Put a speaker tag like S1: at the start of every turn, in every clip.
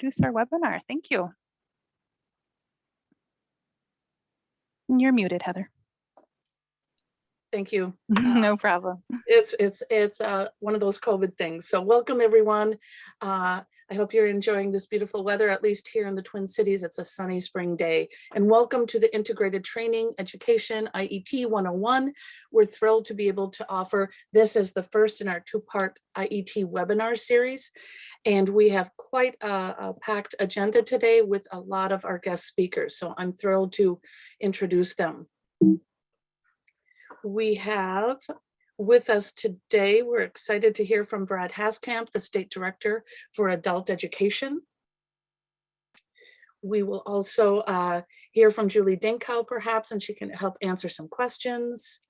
S1: introduce our webinar. Thank you. You're muted, Heather.
S2: Thank you.
S1: No problem.
S2: It's one of those COVID things. So welcome everyone. I hope you're enjoying this beautiful weather, at least here in the Twin Cities. It's a sunny spring day. And welcome to the Integrated Training Education IET 101. We're thrilled to be able to offer this as the first in our two-part IET webinar series. And we have quite a packed agenda today with a lot of our guest speakers. So I'm thrilled to introduce them. We have with us today, we're excited to hear from Brad Haskamp, the State Director for Adult Education. We will also hear from Julie Dinkow perhaps, and she can help answer some questions.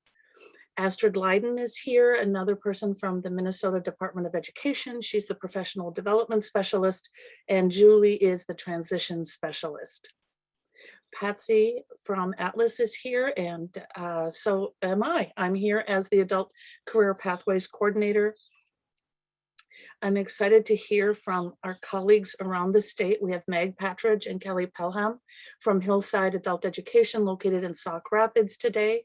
S2: Astrid Leiden is here, another person from the Minnesota Department of Education. She's the Professional Development Specialist, and Julie is the Transition Specialist. Patsy from Atlas is here, and so am I. I'm here as the Adult Career Pathways Coordinator. I'm excited to hear from our colleagues around the state. We have Meg Patridge and Kelly Pelham from Hillside Adult Education located in Sauk Rapids today.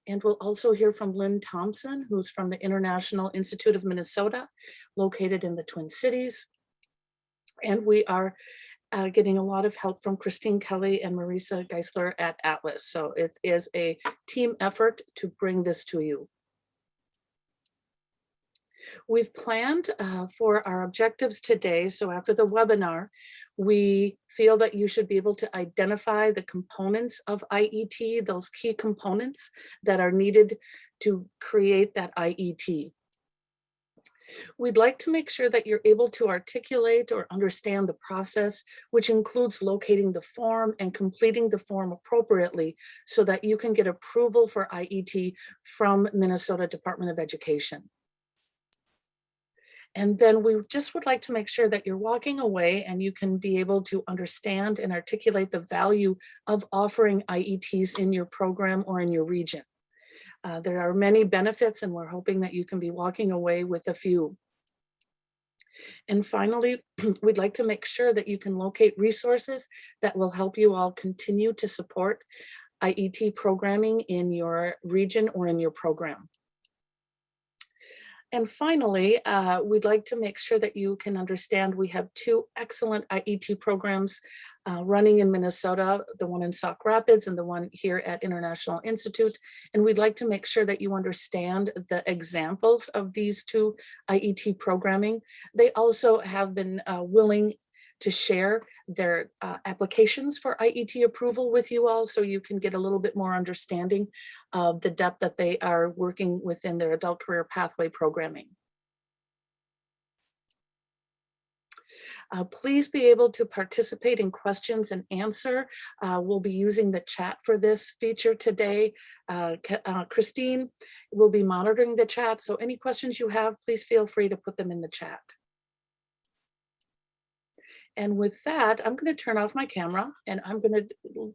S2: And we'll also hear from Lynn Thompson, who's from the International Institute of Minnesota, located in the Twin Cities. And we are getting a lot of help from Christine Kelly and Marisa Geisler at Atlas. So it is a team effort to bring this to you. We've planned for our objectives today. So after the webinar, we feel that you should be able to identify the components of IET, those key components that are needed to create that IET. We'd like to make sure that you're able to articulate or understand the process, which includes locating the form and completing the form appropriately so that you can get approval for IET from Minnesota Department of Education. And then we just would like to make sure that you're walking away and you can be able to understand and articulate the value of offering IETs in your program or in your region. There are many benefits, and we're hoping that you can be walking away with a few. And finally, we'd like to make sure that you can locate resources that will help you all continue to support IET programming in your region or in your program. And finally, we'd like to make sure that you can understand we have two excellent IET programs running in Minnesota, the one in Sauk Rapids and the one here at International Institute. And we'd like to make sure that you understand the examples of these two IET programming. They also have been willing to share their applications for IET approval with you all, so you can get a little bit more understanding of the depth that they are working within their adult career pathway programming. Please be able to participate in questions and answer. We'll be using the chat for this feature today. Christine will be monitoring the chat, so any questions you have, please feel free to put them in the chat. And with that, I'm going to turn off my camera and I'm going to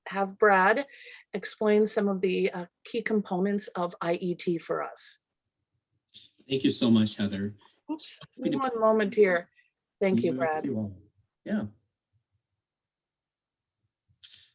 S2: have Brad explain some of the key components of IET for us.
S3: Thank you so much, Heather.
S2: Oops, one moment here. Thank you, Brad.
S3: Yeah.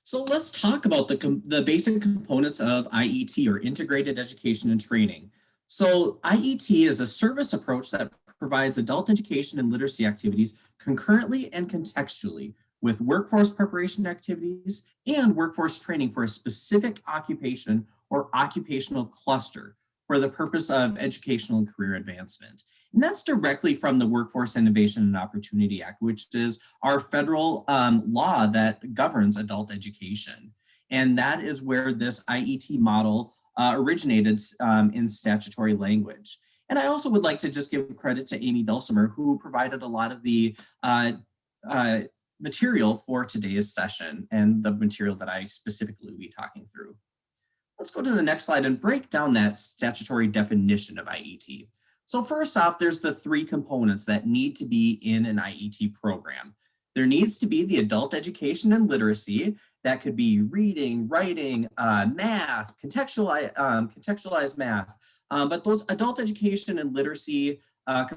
S3: So let's talk about the basic components of IET, or Integrated Education and Training. So IET is a service approach that provides adult education and literacy activities concurrently and contextually with workforce preparation activities and workforce training for a specific occupation or occupational cluster for the purpose of educational and career advancement. And that's directly from the Workforce Innovation and Opportunity Act, which is our federal law that governs adult education. And that is where this IET model originated in statutory language. And I also would like to just give credit to Amy Dulcimer, who provided a lot of the material for today's session and the material that I specifically will be talking through. Let's go to the next slide and break down that statutory definition of IET. So first off, there's the three components that need to be in an IET program. There needs to be the adult education and literacy. That could be reading, writing, math, contextualized math. But those adult education and literacy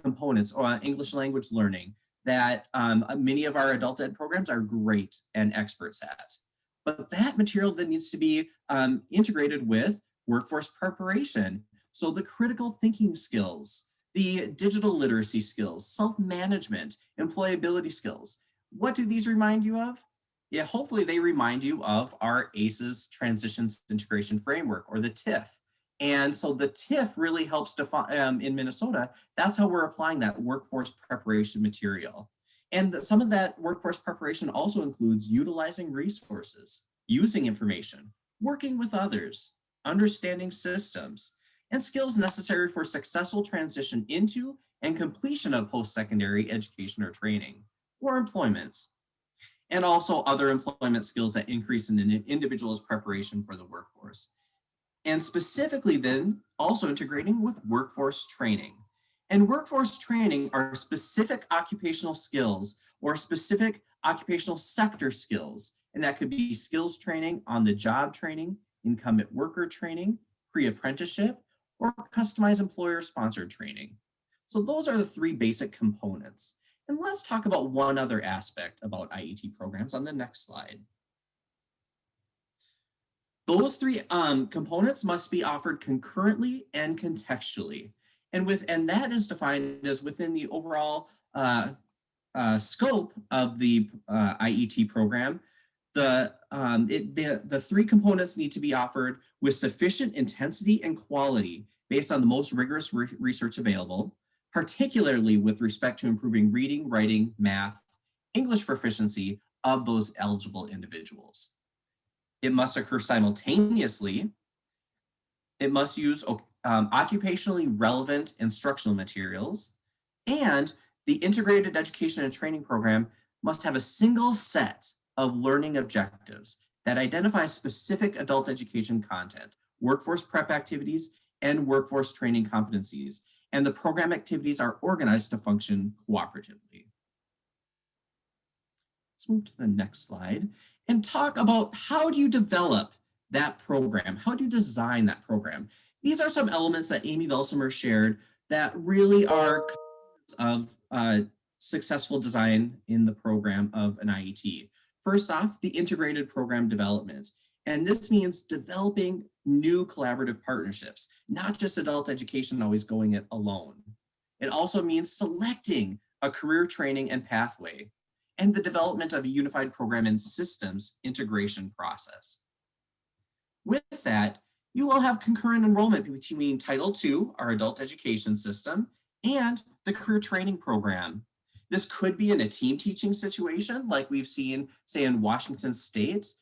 S3: components, or English language learning, that many of our adult ed programs are great and experts at. But that material then needs to be integrated with workforce preparation. So the critical thinking skills, the digital literacy skills, self-management, employability skills. What do these remind you of? Yeah, hopefully they remind you of our ACES Transitions Integration Framework, or the TIF. And so the TIF really helps define, in Minnesota, that's how we're applying that workforce preparation material. And some of that workforce preparation also includes utilizing resources, using information, working with others, understanding systems, and skills necessary for successful transition into and completion of post-secondary education or training, or employment, and also other employment skills that increase in an individual's preparation for the workforce. And specifically then also integrating with workforce training. And workforce training are specific occupational skills or specific occupational sector skills. And that could be skills training, on the job training, incumbent worker training, pre-apprenticeship, or customized employer sponsored training. So those are the three basic components. And let's talk about one other aspect about IET programs on the next slide. Those three components must be offered concurrently and contextually. And that is defined as within the overall scope of the IET program. The three components need to be offered with sufficient intensity and quality based on the most rigorous research available, particularly with respect to improving reading, writing, math, English proficiency of those eligible individuals. It must occur simultaneously. It must use occupationally relevant instructional materials, and the integrated education and training program must have a single set of learning objectives that identify specific adult education content, workforce prep activities, and workforce training competencies. And the program activities are organized to function cooperatively. Let's move to the next slide and talk about how do you develop that program? How do you design that program? These are some elements that Amy Velsomer shared that really are of successful design in the program of an IET. First off, the integrated program development. And this means developing new collaborative partnerships, not just adult education always going it alone. It also means selecting a career training and pathway, and the development of a unified program and systems integration process. With that, you will have concurrent enrollment between Title II, our adult education system, and the career training program. This could be in a team teaching situation like we've seen, say, in Washington State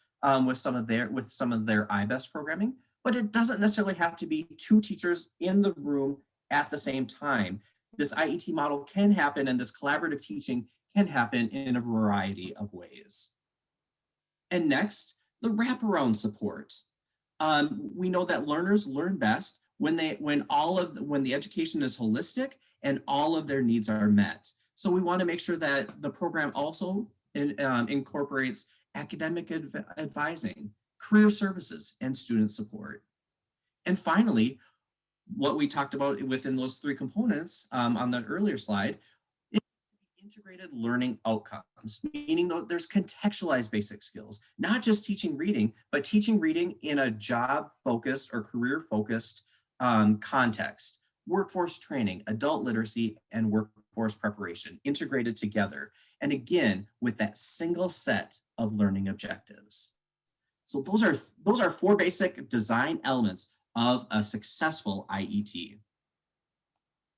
S3: with some of their IBEST programming, but it doesn't necessarily have to be two teachers in the room at the same time. This IET model can happen, and this collaborative teaching can happen in a variety of ways. And next, the wraparound support. We know that learners learn best when the education is holistic and all of their needs are met. So we want to make sure that the program also incorporates academic advising, career services, and student support. And finally, what we talked about within those three components on the earlier slide, integrated learning outcomes, meaning that there's contextualized basic skills, not just teaching reading, but teaching reading in a job-focused or career-focused context. Workforce training, adult literacy, and workforce preparation integrated together. And again, with that single set of learning objectives. So those are four basic design elements of a successful IET.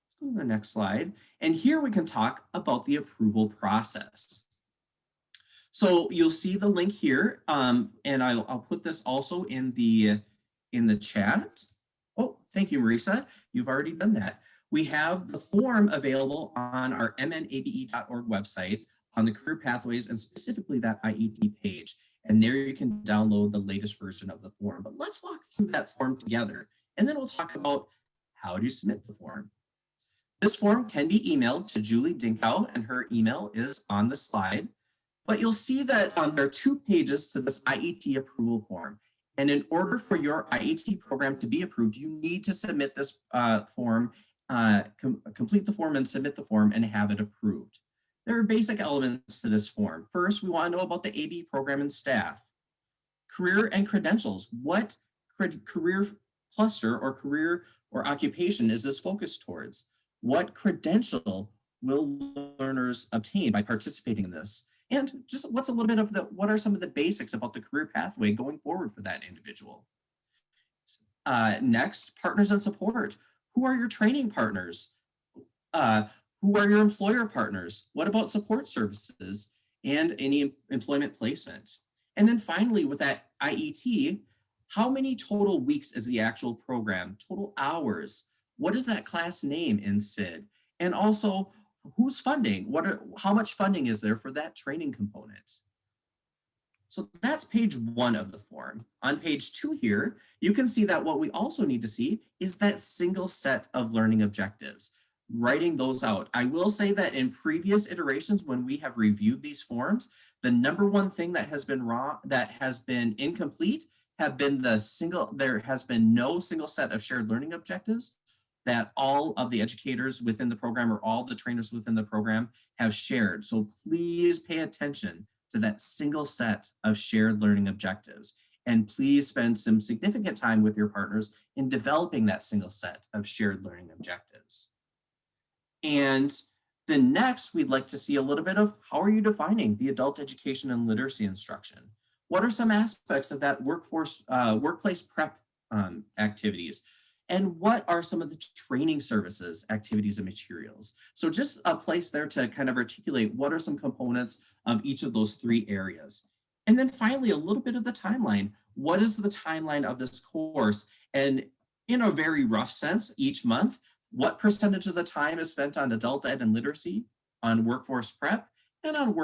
S3: Let's go to the next slide. And here we can talk about the approval process. So you'll see the link here, and I'll put this also in the chat. Oh, thank you, Marisa. You've already done that. We have the form available on our mnabe.org website on the career pathways and specifically that IET page. And there you can download the latest version of the form. But let's walk through that form together. And then we'll talk about how do you submit the form. This form can be emailed to Julie Dinkow, and her email is on the slide. But you'll see that there are 2 pages to this IET approval form. And in order for your IET program to be approved, you need to submit this form, complete the form and submit the form and have it approved. There are basic elements to this form. First, we want to know about the AB program and staff. Career and credentials. What career cluster or career or occupation is this focused towards? What credential will learners obtain by participating in this? And just what's a little bit of what are some of the basics about the career pathway going forward for that individual? Next, partners and support. Who are your training partners? Who are your employer partners? What about support services and any employment placement? And then finally, with that IET, how many total weeks is the actual program? Total hours? What is that class name in SID? And also, who's funding? How much funding is there for that training component? So that's page 1 of the form. On page 2 here, you can see that what we also need to see is that single set of learning objectives, writing those out. I will say that in previous iterations, when we have reviewed these forms, the number one thing that has been wrong, that has been incomplete, have been there has been no single set of shared learning objectives that all of the educators within the program or all the trainers within the program have shared. So please pay attention to that single set of shared learning objectives. And please spend some significant time with your partners in developing that single set of shared learning objectives. And then next, we'd like to see a little bit of how are you defining the adult education and literacy instruction? What are some aspects of that workplace prep activities? And what are some of the training services, activities, and materials? So just a place there to kind of articulate what are some components of each of those 3 areas. And then finally, a little bit of the timeline. What is the timeline of this course? And in a very rough sense, each month, what percentage of the time is spent on adult ed and literacy, on workforce prep, and on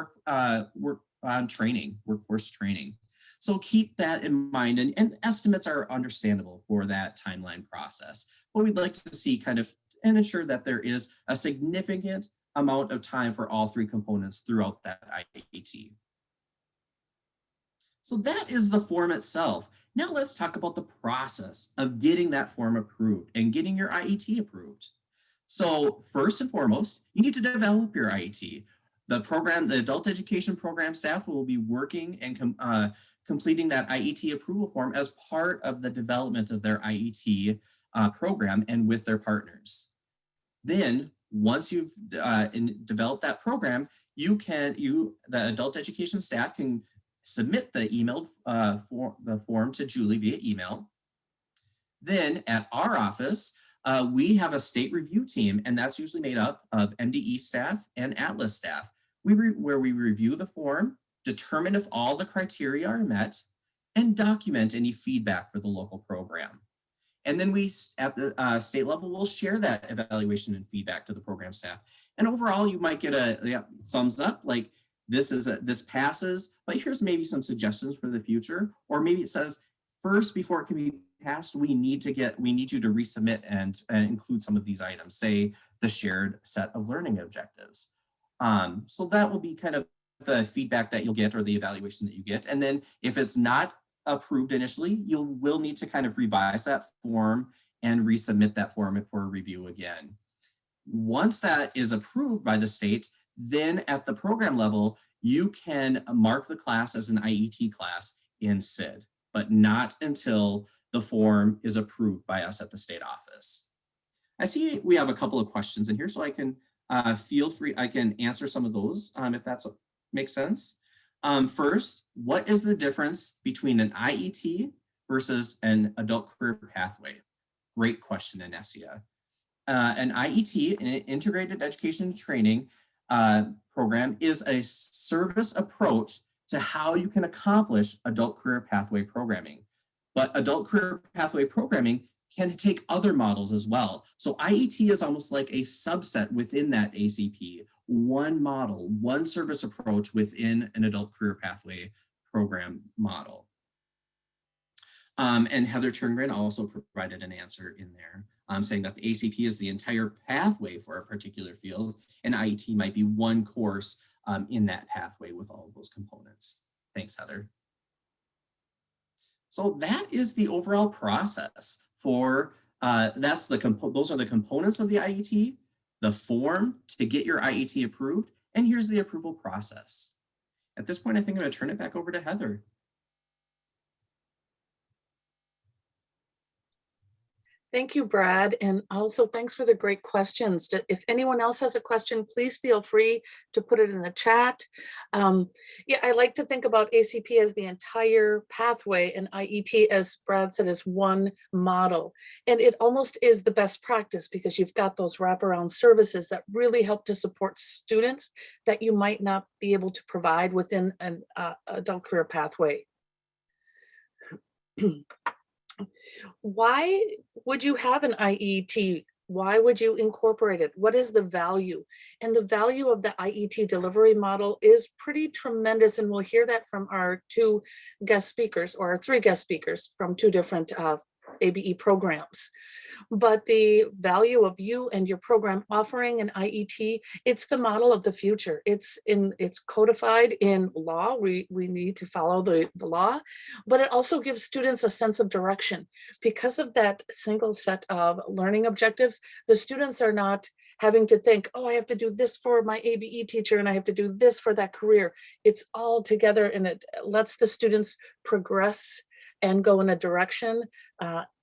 S3: workforce training. So keep that in mind, and estimates are understandable for that timeline process. But we'd like to see kind of and ensure that there is a significant amount of time for all 3 components throughout that IET. So that is the form itself. Now let's talk about the process of getting that form approved and getting your IET approved. So first and foremost, you need to develop your IET. The adult education program staff will be working and completing that IET approval form as part of the development of their IET program and with their partners. Then once you've developed that program, the adult education staff can submit the emailed form to Julie via email. Then at our office, we have a state review team, and that's usually made up of MDE staff and Atlas staff, where we review the form, determine if all the criteria are met, and document any feedback for the local program. And then we, at the state level, will share that evaluation and feedback to the program staff. And overall, you might get a thumbs up, like this passes, but here's maybe some suggestions for the future. Or maybe it says, first, before it can be passed, we need you to resubmit and include some of these items, say the shared set of learning objectives. So that will be kind of the feedback that you'll get or the evaluation that you get. And then if it's not approved initially, you will need to kind of revise that form and resubmit that form for review again. Once that is approved by the state, then at the program level, you can mark the class as an IET class in SID, but not until the form is approved by us at the state office. I see we have a couple of questions in here, so I can feel free, I can answer some of those if that makes sense. First, what is the difference between an IET versus an adult career pathway? Great question, Anesia. An IET, an integrated education and training program, is a service approach to how you can accomplish adult career pathway programming. But adult career pathway programming can take other models as well. So IET is almost like a subset within that ACP, one model, one service approach within an adult career pathway program model. And Heather Turngren also provided an answer in there, saying that the ACP is the entire pathway for a particular field, and IET might be one course in that pathway with all of those components. Thanks, Heather. So that is the overall process for, those are the components of the IET, the form to get your IET approved, And here's the approval process. At this point, I think I'm going to turn it back over to Heather.
S2: Thank you, Brad. And also thanks for the great questions. If anyone else has a question, please feel free to put it in the chat. Yeah, I like to think about ACP as the entire pathway and IET, as Brad said, is one model. And it almost is the best practice because you've got those wraparound services that really help to support students that you might not be able to provide within an adult career pathway. Why would you have an IET? Why would you incorporate it? What is the value? And the value of the IET delivery model is pretty tremendous. And we'll hear that from our two guest speakers, or our three guest speakers from two different ABE programs. But the value of you and your program offering an IET, it's the model of the future. It's codified in law. We need to follow the law, but it also gives students a sense of direction. Because of that single set of learning objectives, the students are not having to think, oh, I have to do this for my ABE teacher and I have to do this for that career. It's all together, and it lets the students progress and go in a direction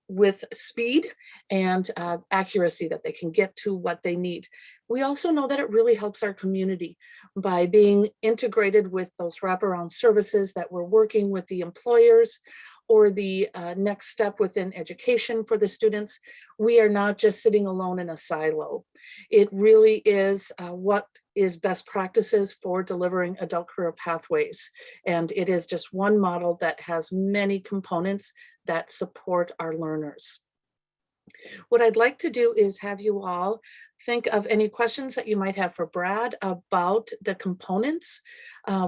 S2: with speed and accuracy that they can get to what they need. We also know that it really helps our community by being integrated with those wraparound services that we're working with the employers or the next step within education for the students. We are not just sitting alone in a silo. It really is what is best practices for delivering adult career pathways. And it is just one model that has many components that support our learners. What I'd like to do is have you all think of any questions that you might have for Brad about the components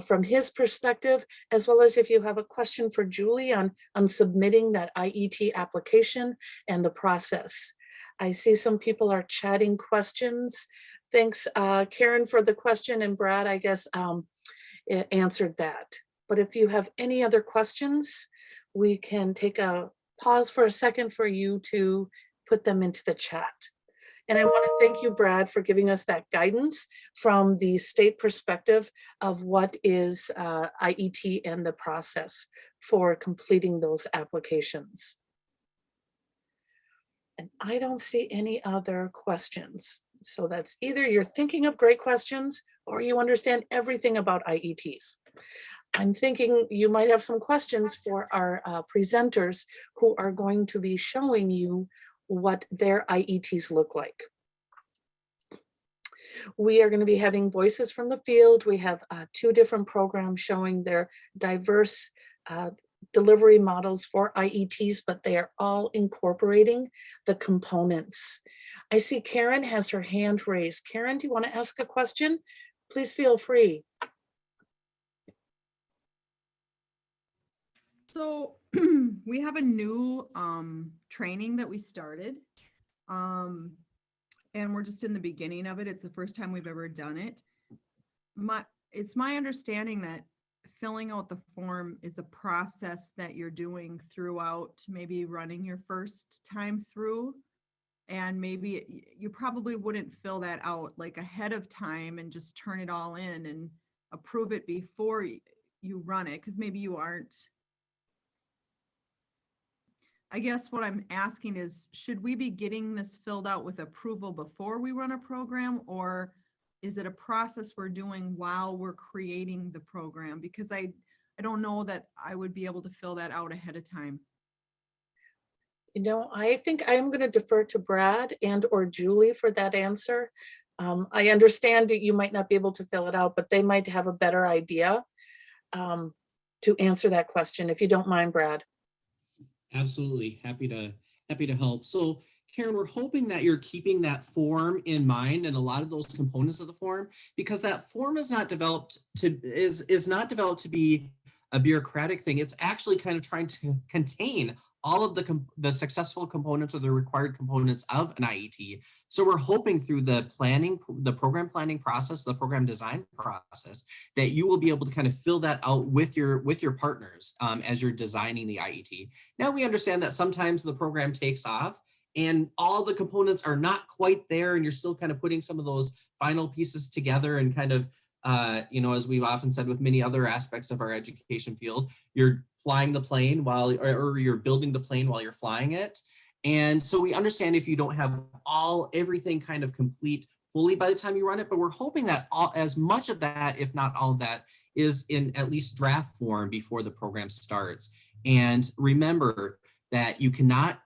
S2: from his perspective, as well as if you have a question for Julie on submitting that IET application and the process. I see some people are chatting questions. Thanks, Karen, for the question, and Brad, I guess, answered that. But if you have any other questions, we can take a pause for a second for you to put them into the chat. And I want to thank you, Brad, for giving us that guidance from the state perspective of what is IET and the process for completing those applications. And I don't see any other questions. So that's either you're thinking of great questions or you understand everything about IETs. I'm thinking you might have some questions for our presenters who are going to be showing you what their IETs look like. We are going to be having voices from the field. We have two different programs showing their diverse delivery models for IETs, but they are all incorporating the components. I see Karen has her hand raised. Karen, do you want to ask a question? Please feel free.
S4: So we have a new training that we started, and we're just in the beginning of it. It's the first time we've ever done it. It's my understanding that filling out the form is a process that you're doing throughout, maybe running your first time through, and maybe you probably wouldn't fill that out like ahead of time and just turn it all in and approve it before you run it, because maybe you aren't. I guess what I'm asking is, should we be getting this filled out with approval before we run a program, or is it a process we're doing while we're creating the program? Because I don't know that I would be able to fill that out ahead of time.
S2: You know, I think I'm going to defer to Brad and or Julie for that answer. I understand that you might not be able to fill it out, but they might have a better idea to answer that question, if you don't mind, Brad.
S3: Absolutely. Happy to help. So Karen, we're hoping that you're keeping that form in mind and a lot of those components of the form, because that form is not developed to is not developed to be a bureaucratic thing. It's actually kind of trying to contain all of the successful components or the required components of an IET. So we're hoping through the program planning process, the program design process, that you will be able to kind of fill that out with your partners as you're designing the IET. Now we understand that sometimes the program takes off and all the components are not quite there, and you're still kind of putting some of those final pieces together and kind of As we've often said with many other aspects of our education field, you're flying the plane or you're building the plane while you're flying it. And so we understand if you don't have everything kind of complete fully by the time you run it, but we're hoping that as much of that, if not all of that, is in at least draft form before the program starts. And remember that you cannot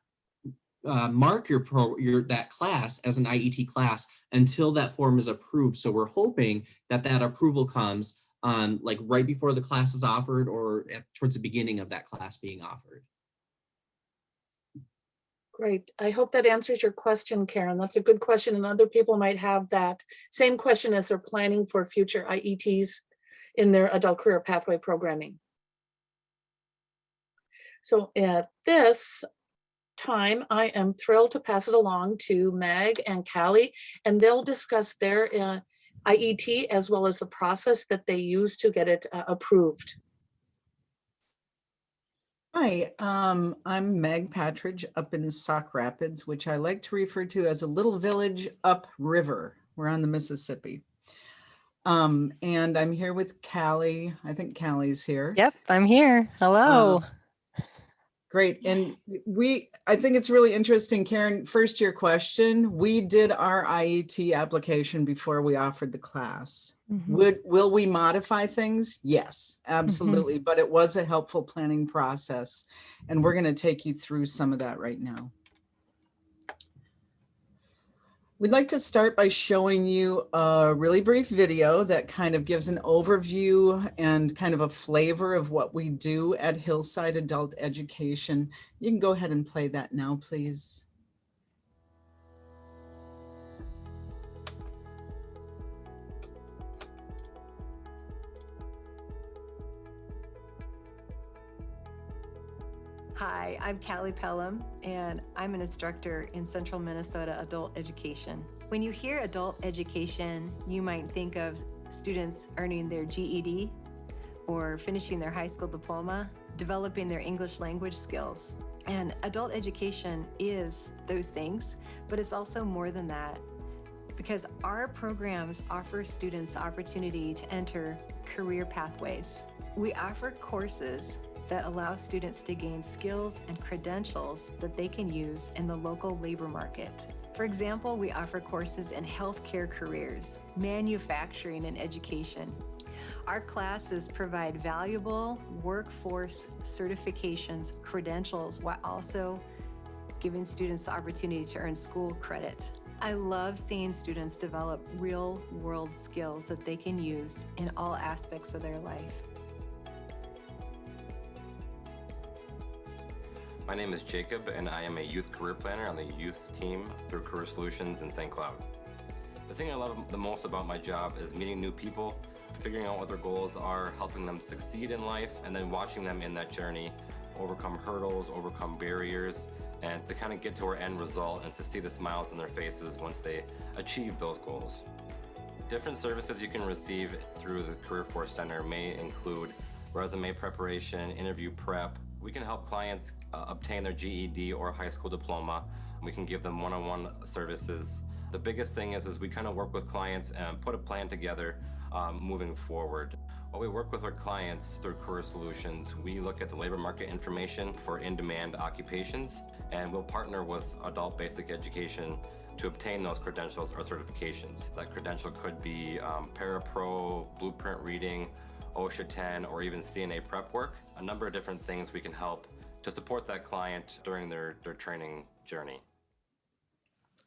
S3: mark that class as an IET class until that form is approved. So we're hoping that approval comes like right before the class is offered or towards the beginning of that class being offered.
S2: Great. I hope that answers your question, Karen. That's a good question. And other people might have that same question as they're planning for future IETs in their adult career pathway programming. So at this time, I am thrilled to pass it along to Meg and Callie, and they'll discuss their IET as well as the process that they use to get it approved.
S5: Hi, I'm Meg Patridge up in Sauk Rapids, which I like to refer to as a little village upriver. We're on the Mississippi. And I'm here with Callie. I think Callie's here.
S6: Yep, I'm here. Hello.
S5: Great. And I think it's really interesting, Karen, first your question. We did our IET application before we offered the class. Will we modify things? Yes, absolutely. But it was a helpful planning process. And we're going to take you through some of that right now. We'd like to start by showing you a really brief video that kind of gives an overview and kind of a flavor of what we do at Hillside Adult Education. You can go ahead and play that now, please.
S7: Hi, I'm Callie Pelham, and I'm an instructor in Central Minnesota Adult Education. When you hear adult education, you might think of students earning their GED or finishing their high school diploma, developing their English language skills. And adult education is those things, but it's also more than that, because our programs offer students the opportunity to enter career pathways. We offer courses that allow students to gain skills and credentials that they can use in the local labor market. For example, we offer courses in healthcare careers, manufacturing, and education. Our classes provide valuable workforce certifications, credentials, while also giving students the opportunity to earn school credit. I love seeing students develop real-world skills that they can use in all aspects of their life.
S8: My name is Jacob, and I am a youth career planner on the youth team through Career Solutions in St. Cloud. The thing I love the most about my job is meeting new people, figuring out what their goals are, helping them succeed in life, and then watching them in that journey overcome hurdles, overcome barriers, and to kind of get to our end result and to see the smiles on their faces once they achieve those goals. Different services you can receive through the Career Force Center may include resume preparation, interview prep. We can help clients obtain their GED or high school diploma. We can give them one-on-one services. The biggest thing is we kind of work with clients and put a plan together moving forward. While we work with our clients through Career Solutions, we look at the labor market information for in-demand occupations, and we'll partner with Adult Basic Education to obtain those credentials or certifications. That credential could be Parapro, Blueprint Reading, OSHA 10, or even CNA prep work. A number of different things we can help to support that client during their training journey.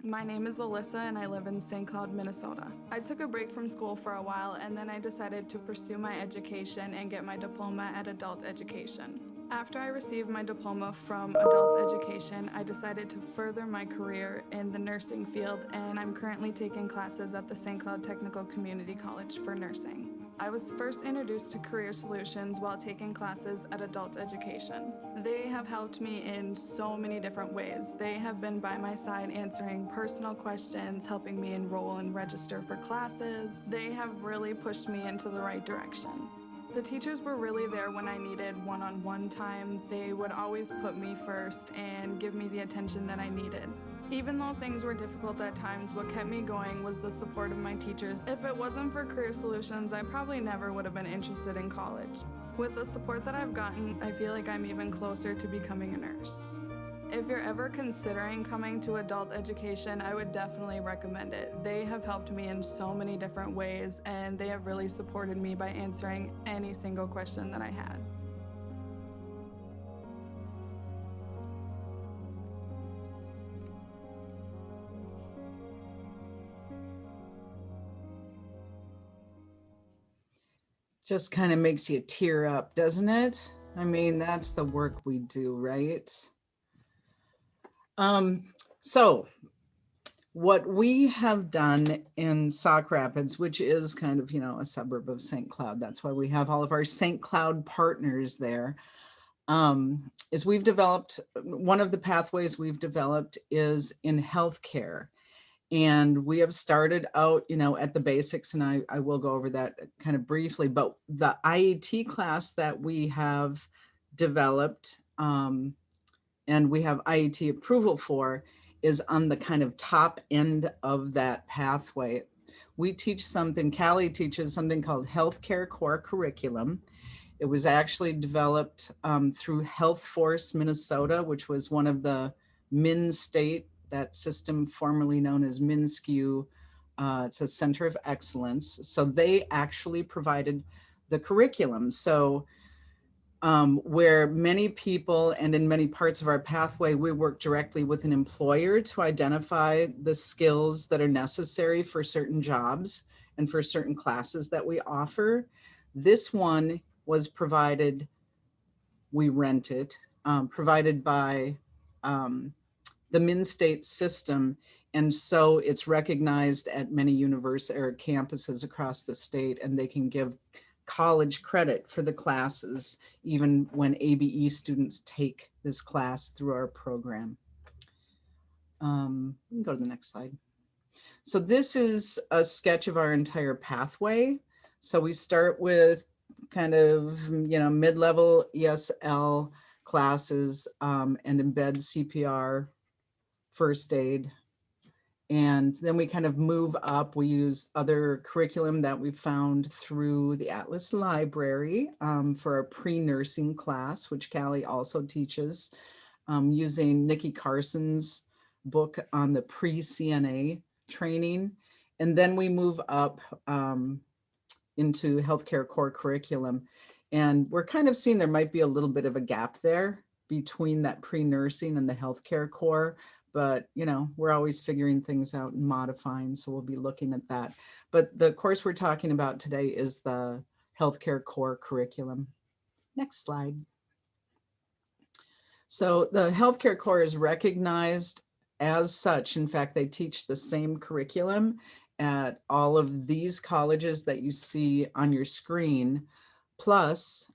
S9: My name is Alyssa and I live in St. Cloud, Minnesota. I took a break from school for a while and then I decided to pursue my education and get my diploma at Adult Education. After I received my diploma from Adult Education, I decided to further my career in the nursing field, and I'm currently taking classes at the St. Cloud Technical Community College for nursing. I was first introduced to Career Solutions while taking classes at Adult Education. They have helped me in so many different ways. They have been by my side answering personal questions, helping me enroll and register for classes. They have really pushed me into the right direction. The teachers were really there when I needed one-on-one time. They would always put me first and give me the attention that I needed. Even though things were difficult at times, what kept me going was the support of my teachers. If it wasn't for Career Solutions, I probably never would have been interested in college. With the support that I've gotten, I feel like I'm even closer to becoming a nurse. If you're ever considering coming to adult education, I would definitely recommend it. They have helped me in so many different ways, and they have really supported me by answering any single question that I had.
S5: Just kind of makes you tear up, doesn't it? I mean, that's the work we do, right? So what we have done in Sauk Rapids, which is kind of, a suburb of St. Cloud, that's why we have all of our St. Cloud partners there, is we've developed, one of the pathways we've developed is in healthcare. And we have started out, at the basics, and I will go over that kind of briefly, but the IET class that we have developed and we have IET approval for is on the kind of top end of that pathway. We teach something, Callie teaches something called Healthcare Core Curriculum. It was actually developed through Health Force Minnesota, which was one of the MnState, that system formerly known as MnSCU. It's a center of excellence. So they actually provided the curriculum. So where many people and in many parts of our pathway, we work directly with an employer to identify the skills that are necessary for certain jobs and for certain classes that we offer. This one was provided, we rent it, provided by the MnState system. And so it's recognized at many universities or campuses across the state, and they can give college credit for the classes, even when ABE students take this class through our program. We can go to the next slide. So this is a sketch of our entire pathway. So we start with kind of, mid-level ESL classes and embed CPR, first aid. And then we kind of move up. We use other curriculum that we found through the Atlas Library for our pre-nursing class, which Callie also teaches, using Nikki Carson's book on the pre-CNA training. And then we move up into healthcare core curriculum. And we're kind of seeing there might be a little bit of a gap there between that pre-nursing and the healthcare core. But, we're always figuring things out and modifying. So we'll be looking at that. But the course we're talking about today is the healthcare core curriculum. Next slide. So the healthcare core is recognized as such. In fact, they teach the same curriculum at all of these colleges that you see on your screen. Plus,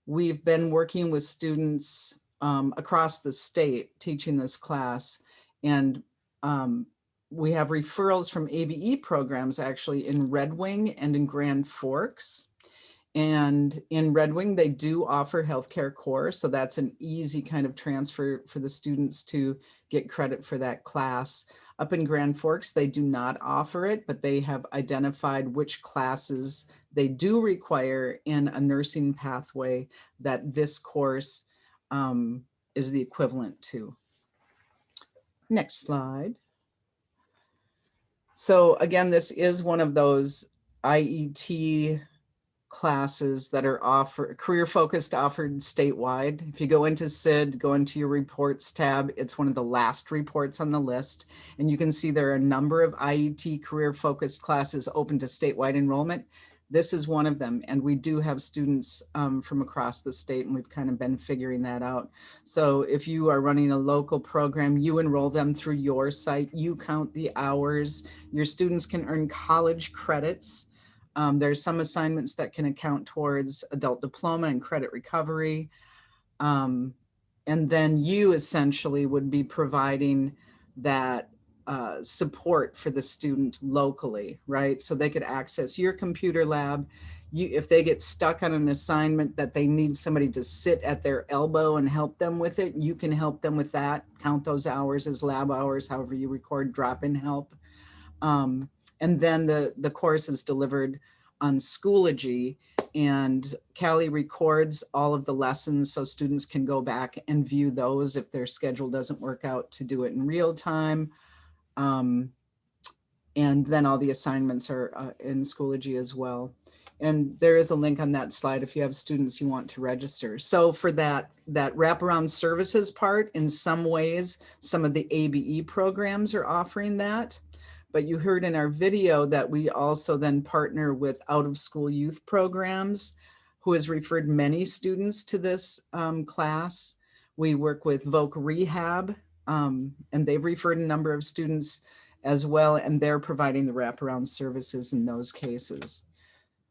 S5: we've been working with students across the state teaching this class. And we have referrals from ABE programs actually in Red Wing and in Grand Forks. And in Red Wing, they do offer healthcare core. So that's an easy kind of transfer for the students to get credit for that class. Up in Grand Forks, they do not offer it, but they have identified which classes they do require in a nursing pathway that this course is the equivalent to. Next slide. So again, this is one of those IET classes that are career focused, offered statewide. If you go into SID, go into your reports tab, it's one of the last reports on the list. And you can see there are a number of IET career focused classes open to statewide enrollment. This is one of them. And we do have students from across the state, and we've kind of been figuring that out. So if you are running a local program, you enroll them through your site, you count the hours, your students can earn college credits. There's some assignments that can account towards adult diploma and credit recovery. And then you essentially would be providing that support for the student locally, right? So they could access your computer lab, if they get stuck on an assignment that they need somebody to sit at their elbow and help them with it, you can help them with that. Count those hours as lab hours, however you record drop-in help. And then the course is delivered on Schoology, and Callie records all of the lessons so students can go back and view those if their schedule doesn't work out to do it in real time. And then all the assignments are in Schoology as well. And there is a link on that slide if you have students you want to register. So for that wraparound services part, in some ways, some of the ABE programs are offering that. But you heard in our video that we also then partner with out of school youth programs, who has referred many students to this class. We work with Voc Rehab, and they've referred a number of students as well, and they're providing the wraparound services in those cases.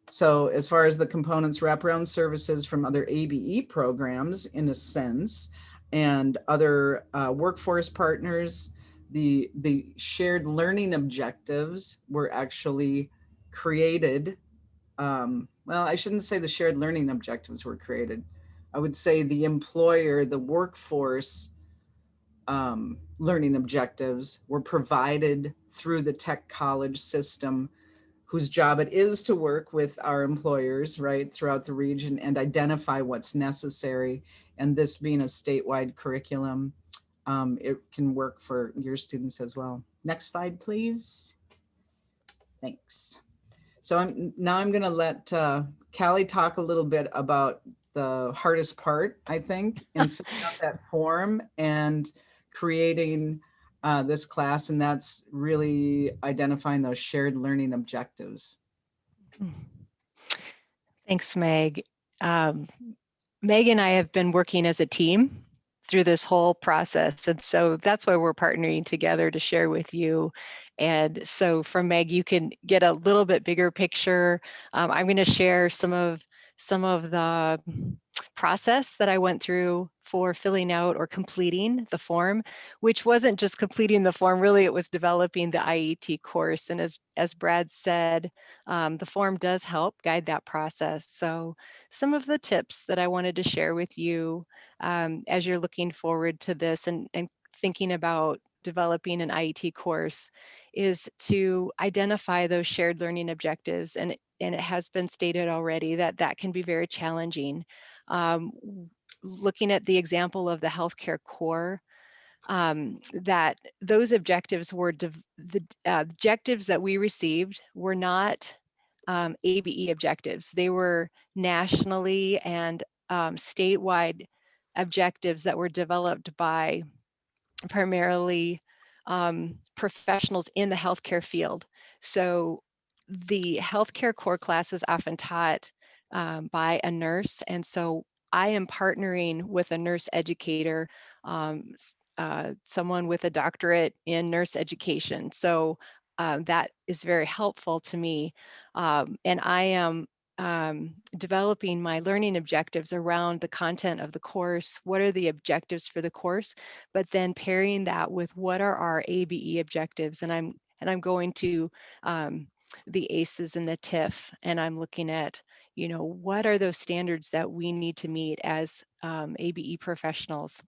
S5: So as far as the components, wraparound services from other ABE programs, in a sense, and other workforce partners, the shared learning objectives were actually created. Well, I shouldn't say the shared learning objectives were created. I would say the employer, the workforce learning objectives were provided through the tech college system, whose job it is to work with our employers, right, throughout the region and identify what's necessary. And this being a statewide curriculum, it can work for your students as well. Next slide, please. Thanks. So I'm going to let Callie talk a little bit about the hardest part, I think, in filling out that form and creating this class, and that's really identifying those shared learning objectives.
S6: Thanks, Meg. Meg and I have been working as a team through this whole process. And so that's why we're partnering together to share with you. And so from Meg, you can get a little bit bigger picture. I'm going to share some of the process that I went through for filling out or completing the form, which wasn't just completing the form, really it was developing the IET course. And as Brad said, the form does help guide that process. So some of the tips that I wanted to share with you as you're looking forward to this and thinking about developing an IET course is to identify those shared learning objectives. And it has been stated already that that can be very challenging. Looking at the example of the healthcare core, that those objectives were the objectives that we received were not ABE objectives. They were nationally and statewide objectives that were developed by primarily professionals in the healthcare field. So the healthcare core class is often taught by a nurse. And so I am partnering with a nurse educator, someone with a doctorate in nurse education. So that is very helpful to me. And I am developing my learning objectives around the content of the course. What are the objectives for the course? But then pairing that with what are our ABE objectives? And I'm going to the ACEs and the TIF, and I'm looking at, what are those standards that we need to meet as ABE professionals?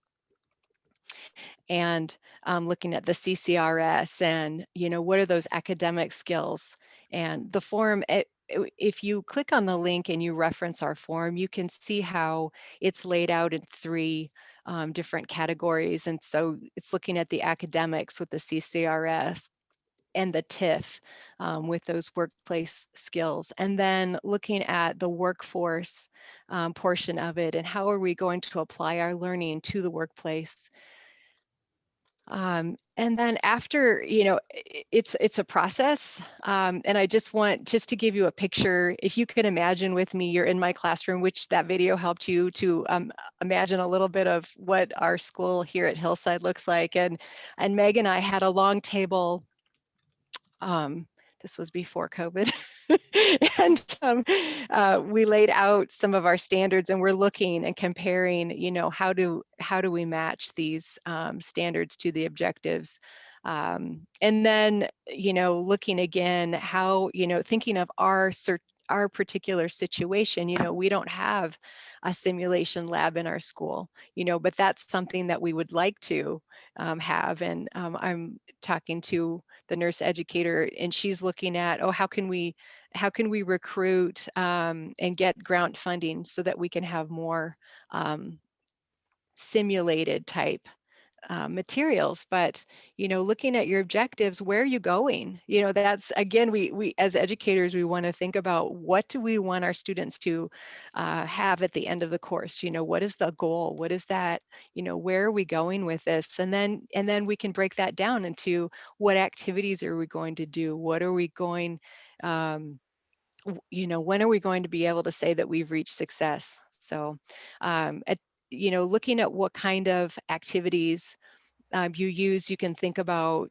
S6: And looking at the CCRS and, what are those academic skills? And the form, if you click on the link and you reference our form, you can see how it's laid out in 3 different categories. And so it's looking at the academics with the CCRS and the TIF with those workplace skills. And then looking at the workforce portion of it and how are we going to apply our learning to the workplace. And then after, it's a process. And I just want to give you a picture. If you could imagine with me, you're in my classroom, which that video helped you to imagine a little bit of what our school here at Hillside looks like. And Meg and I had a long table. This was before COVID. And we laid out some of our standards and we're looking and comparing, how do we match these standards to the objectives? And then, looking again, how, thinking of our our particular situation, we don't have a simulation lab in our school, but that's something that we would like to have. And I'm talking to the nurse educator, and she's looking at, how can we recruit and get grant funding so that we can have more simulated type materials. But looking at your objectives, where are you going? That's, again, we as educators, we want to think about, what do we want our students to have at the end of the course? What is the goal? What is that? Where are we going with this? And then we can break that down into, what activities are we going to do? What are we going when are we going to be able to say that we've reached success? So looking at what kind of activities you use, you can think about,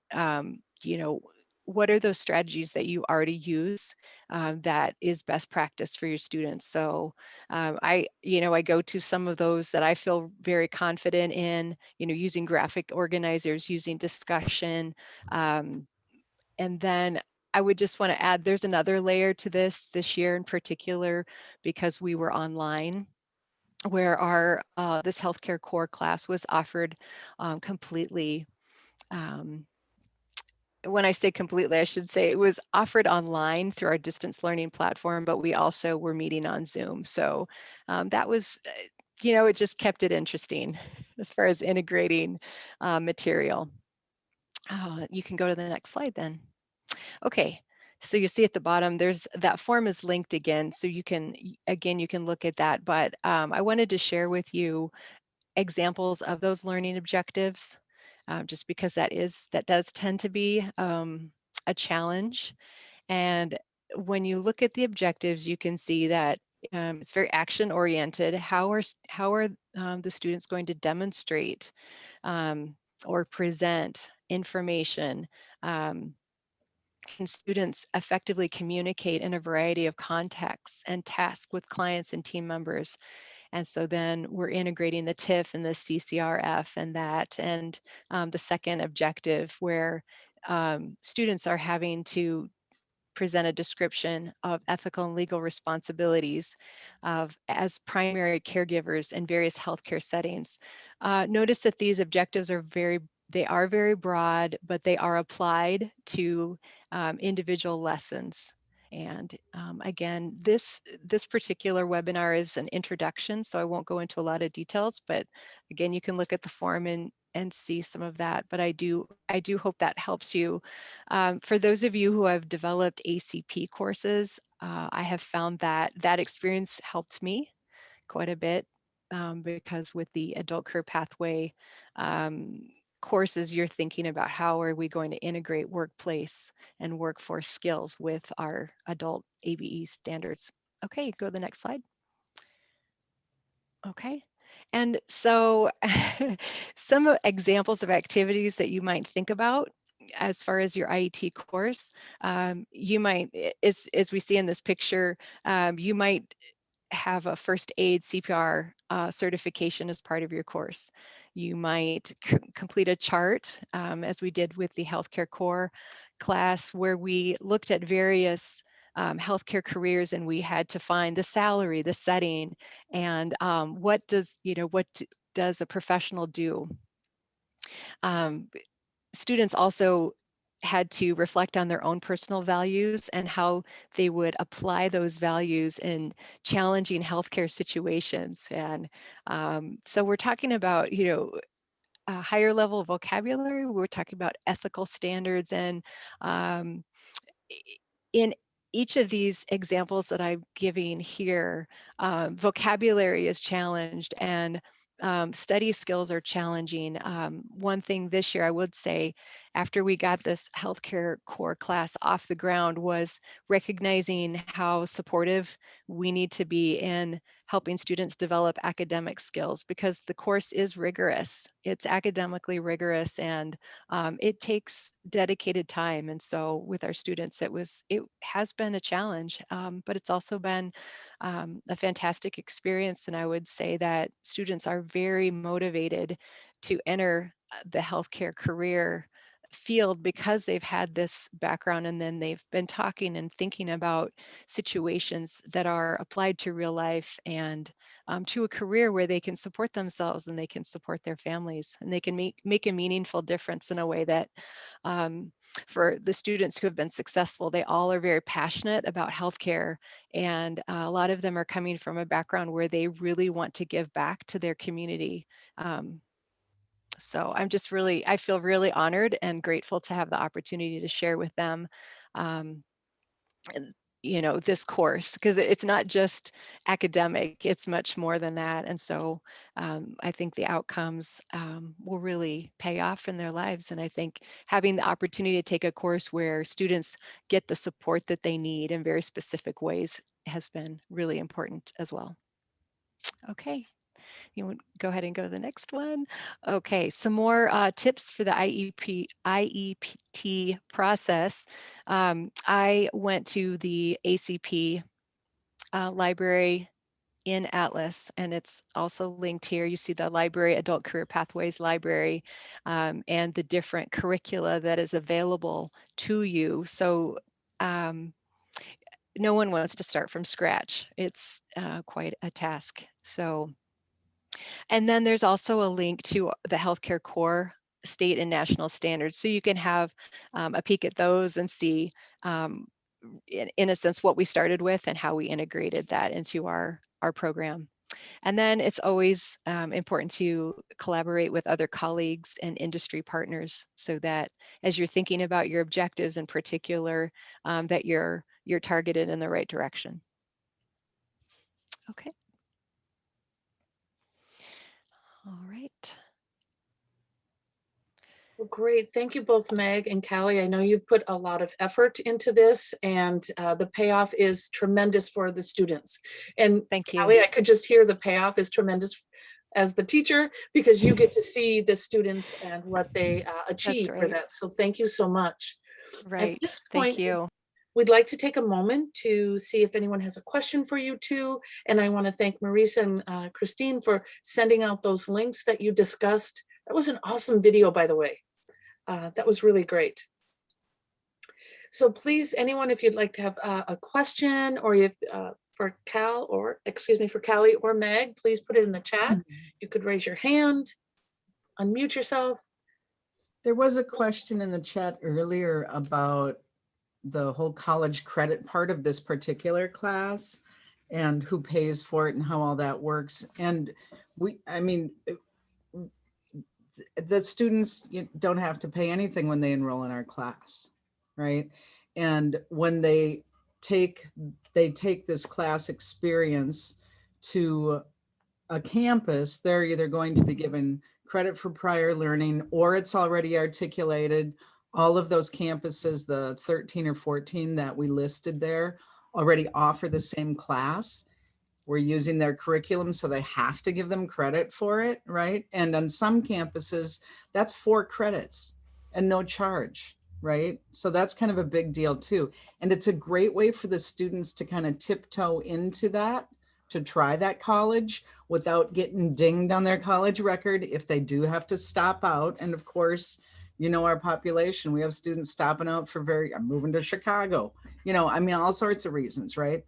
S6: what are those strategies that you already use that is best practice for your students. So I go to some of those that I feel very confident in, using graphic organizers, using discussion. And then I would just want to add, there's another layer to this year in particular, because we were online, where our this healthcare core class was offered completely. When I say completely, I should say it was offered online through our distance learning platform, but we also were meeting on Zoom. So that was, it just kept it interesting as far as integrating material. You can go to the next slide then. Okay, so you see at the bottom, there's that form is linked again. So you can look at that. But I wanted to share with you examples of those learning objectives, just because that does tend to be a challenge. And when you look at the objectives, you can see that it's very action oriented. How are the students going to demonstrate or present information? Can students effectively communicate in a variety of contexts and tasks with clients and team members? And so then we're integrating the TIF and the CCRF and that. And the second objective, where students are having to present a description of ethical and legal responsibilities as primary caregivers in various healthcare settings. Notice that these objectives are very broad, but they are applied to individual lessons. And again, this particular webinar is an introduction, so I won't go into a lot of details, but again, you can look at the form and see some of that. But I do hope that helps you. For those of you who have developed ACP courses, I have found that experience helped me quite a bit, because with the adult career pathway courses, you're thinking about, how are we going to integrate workplace and workforce skills with our adult ABE standards. Okay, go to the next slide. Okay, and so some examples of activities that you might think about as far as your IET course, you might, as we see in this picture, you might have a first aid CPR certification as part of your course. You might complete a chart, as we did with the healthcare core class, where we looked at various healthcare careers, and we had to find the salary, the setting, and what does a professional do. Students also had to reflect on their own personal values and how they would apply those values in challenging healthcare situations. And so we're talking about, a higher level vocabulary. We're talking about ethical standards, and in each of these examples that I'm giving here, vocabulary is challenged, and study skills are challenging. One thing this year I would say, after we got this healthcare core class off the ground, was recognizing how supportive we need to be in helping students develop academic skills, because the course is rigorous. It's academically rigorous, and it takes dedicated time. And so with our students, it has been a challenge, but it's also been a fantastic experience. And I would say that students are very motivated to enter the healthcare career field because they've had this background, and then they've been talking and thinking about situations that are applied to real life and to a career where they can support themselves and they can support their families, and they can make a meaningful difference in a way that for the students who have been successful, they all are very passionate about healthcare, and a lot of them are coming from a background where they really want to give back to their community. So I feel really honored and grateful to have the opportunity to share with them, um, and, this course, because it's not just academic, it's much more than that. And so I think the outcomes will really pay off in their lives. And I think having the opportunity to take a course where students get the support that they need in very specific ways has been really important as well. Okay. You want to go ahead and go to the next one? Okay, some more tips for the IET process. I went to the ACP library in Atlas, and it's also linked here. You see the library, Adult Career Pathways Library, and the different curricula that is available to you. So no one wants to start from scratch. It's quite a task. So and then there's also a link to the healthcare core state and national standards. So you can have a peek at those and see, in a sense, what we started with and how we integrated that into our program. And then it's always important to collaborate with other colleagues and industry partners so that as you're thinking about your objectives in particular, that you're targeted in the right direction. Okay. All right.
S2: Well, great. Thank you both, Meg and Callie. I know you've put a lot of effort into this, and the payoff is tremendous for the students. And
S6: Thank you.
S2: Callie, I could just hear the payoff is tremendous as the teacher, because you get to see the students and what they achieve for
S6: right.
S2: that. So thank you so much. At
S6: Right.
S2: this
S6: Thank
S2: point,
S6: you.
S2: we'd like to take a moment to see if anyone has a question for you two. And I want to thank Marisa and Christine for sending out those links that you discussed. That was an awesome video, by the way. That was really great. So please, anyone, if you'd like to have a question, or if for for Callie or Meg, please put it in the chat. You could raise your hand, unmute yourself.
S5: There was a question in the chat earlier about the whole college credit part of this particular class and who pays for it and how all that works. And the students don't have to pay anything when they enroll in our class, right? And when they take this class experience to a campus, they're either going to be given credit for prior learning, or it's already articulated. All of those campuses, the 13 or 14 that we listed there, already offer the same class. We're using their curriculum, so they have to give them credit for it, right? And on some campuses, that's 4 credits and no charge, right? So that's kind of a big deal too. And it's a great way for the students to kind of tiptoe into that, to try that college without getting dinged on their college record if they do have to stop out. And of course, our population, we have students stopping out for I'm moving to Chicago, all sorts of reasons, right?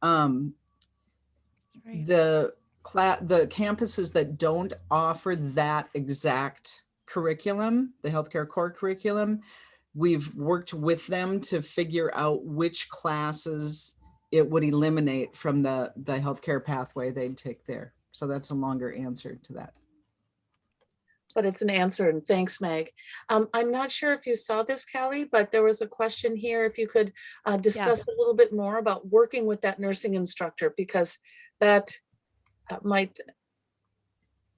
S6: Right.
S5: The campuses that don't offer that exact curriculum, the healthcare core curriculum, we've worked with them to figure out which classes it would eliminate from the healthcare pathway they'd take there. So that's a longer answer to that.
S2: But it's an answer, and thanks, Meg. I'm not sure if you saw this, Callie, but there was a question here. If you could discuss a little bit more about working with that nursing instructor, because that might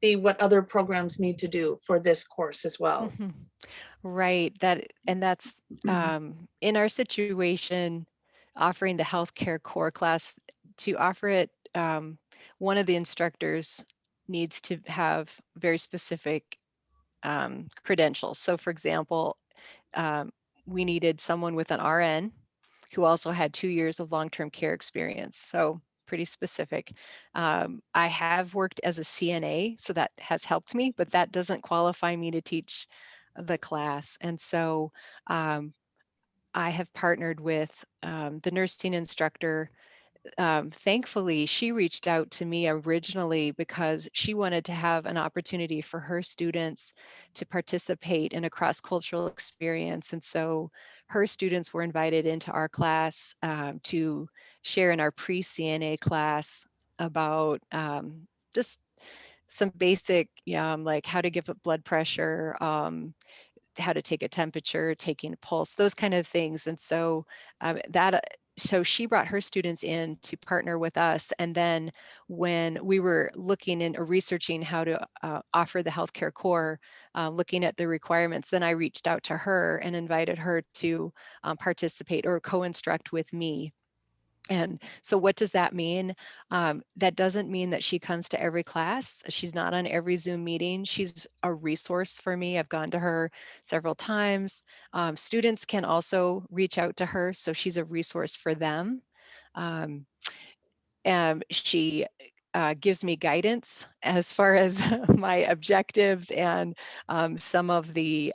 S2: be what other programs need to do for this course as well.
S6: Mm-hmm. Right. That's in our situation, offering the healthcare core class. To offer it, one of the instructors needs to have very specific credentials. So for example, we needed someone with an RN who also had 2 years of long-term care experience. So pretty specific. I have worked as a CNA, so that has helped me, but that doesn't qualify me to teach the class. And so I have partnered with the nursing instructor. Thankfully, she reached out to me originally because she wanted to have an opportunity for her students to participate in a cross-cultural experience. And so her students were invited into our class to share in our pre-CNA class about just some basic, like how to give up blood pressure, how to take a temperature, taking a pulse, those kind of things. And so so she brought her students in to partner with us. And then when we were looking in or researching how to offer the healthcare core, looking at the requirements, then I reached out to her and invited her to participate or co-instruct with me. And so what does that mean? That doesn't mean that she comes to every class. She's not on every Zoom meeting. She's a resource for me. I've gone to her several times. Students can also reach out to her, so she's a resource for them. Um, she gives me guidance as far as my objectives and some of the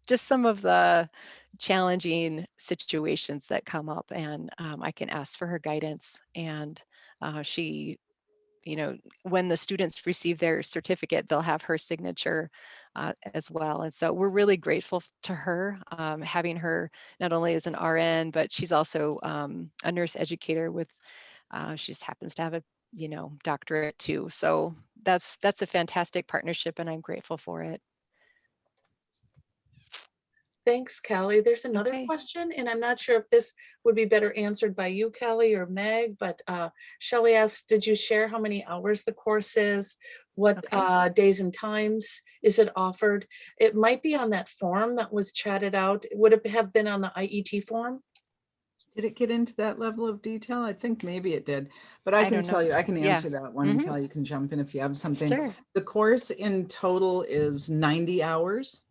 S6: just some of the challenging situations that come up, and I can ask for her guidance. And she, when the students receive their certificate, they'll have her signature as well. And so we're really grateful to her, having her not only as an RN, but she's also a nurse educator with, she just happens to have a, doctorate too. So that's a fantastic partnership, and I'm grateful for it.
S2: Thanks, Callie. There's another
S6: Okay.
S2: question, and I'm not sure if this would be better answered by you, Callie, or Meg, but Shelley asks, did you share how many hours the course is? What
S6: Okay.
S2: days and times is it offered? It might be on that form that was chatted out. Would it have been on the IET form?
S5: Did it get into that level of detail? I think maybe it did, but I
S6: I
S5: can
S6: don't
S5: tell
S6: know.
S5: you, I can
S6: Yeah.
S5: answer that one. And
S6: Mhm.
S5: Kelly, you can jump in if you have something.
S6: Sure.
S5: The course in total is 90 hours.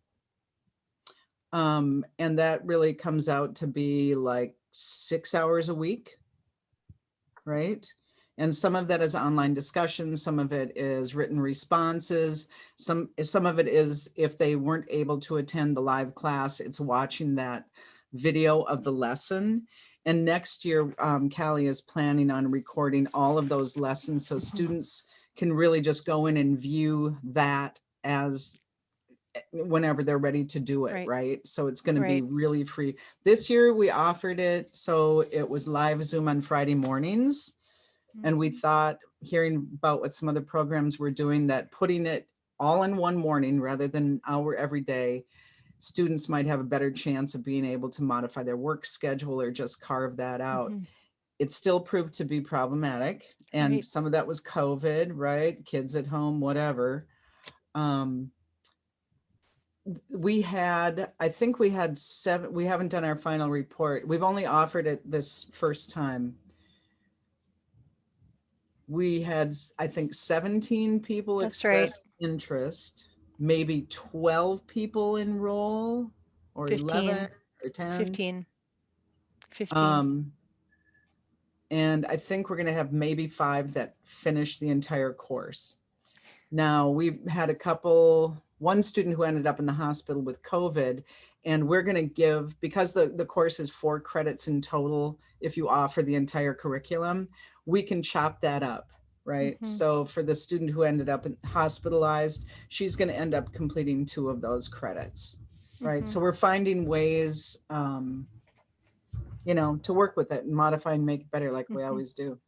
S5: And that really comes out to be like 6 hours a week, right? And some of that is online discussion, some of it is written responses, some of it is if they weren't able to attend the live class, it's watching that video of the lesson. And next year, Callie is planning on recording all of those lessons so students can really just go in and view that as whenever they're ready to do it, right? So it's going to be really free. This year we offered it, so it was live Zoom on Friday mornings. And we thought, hearing about what some other programs were doing, that putting it all in one morning rather than an hour every day, students might have a better chance of being able to modify their work schedule or just carve that out. It still proved to be problematic. And some of that was COVID, right? Kids at home, whatever. We had, I think we had 7, we haven't done our final report. We've only offered it this first time. We had, I think, 17 people express interest, maybe 12 people enroll, or 11 or 10.
S6: 15.
S5: And I think we're going to have maybe 5 that finish the entire course. Now, we've had one student who ended up in the hospital with COVID, and we're going to give, because the course is 4 credits in total, if you offer the entire curriculum, we can chop that up, right? So for the student who ended up hospitalized, she's going to end up completing 2 of those credits, right? So we're finding ways, to work with it and modify and make it better like we always do.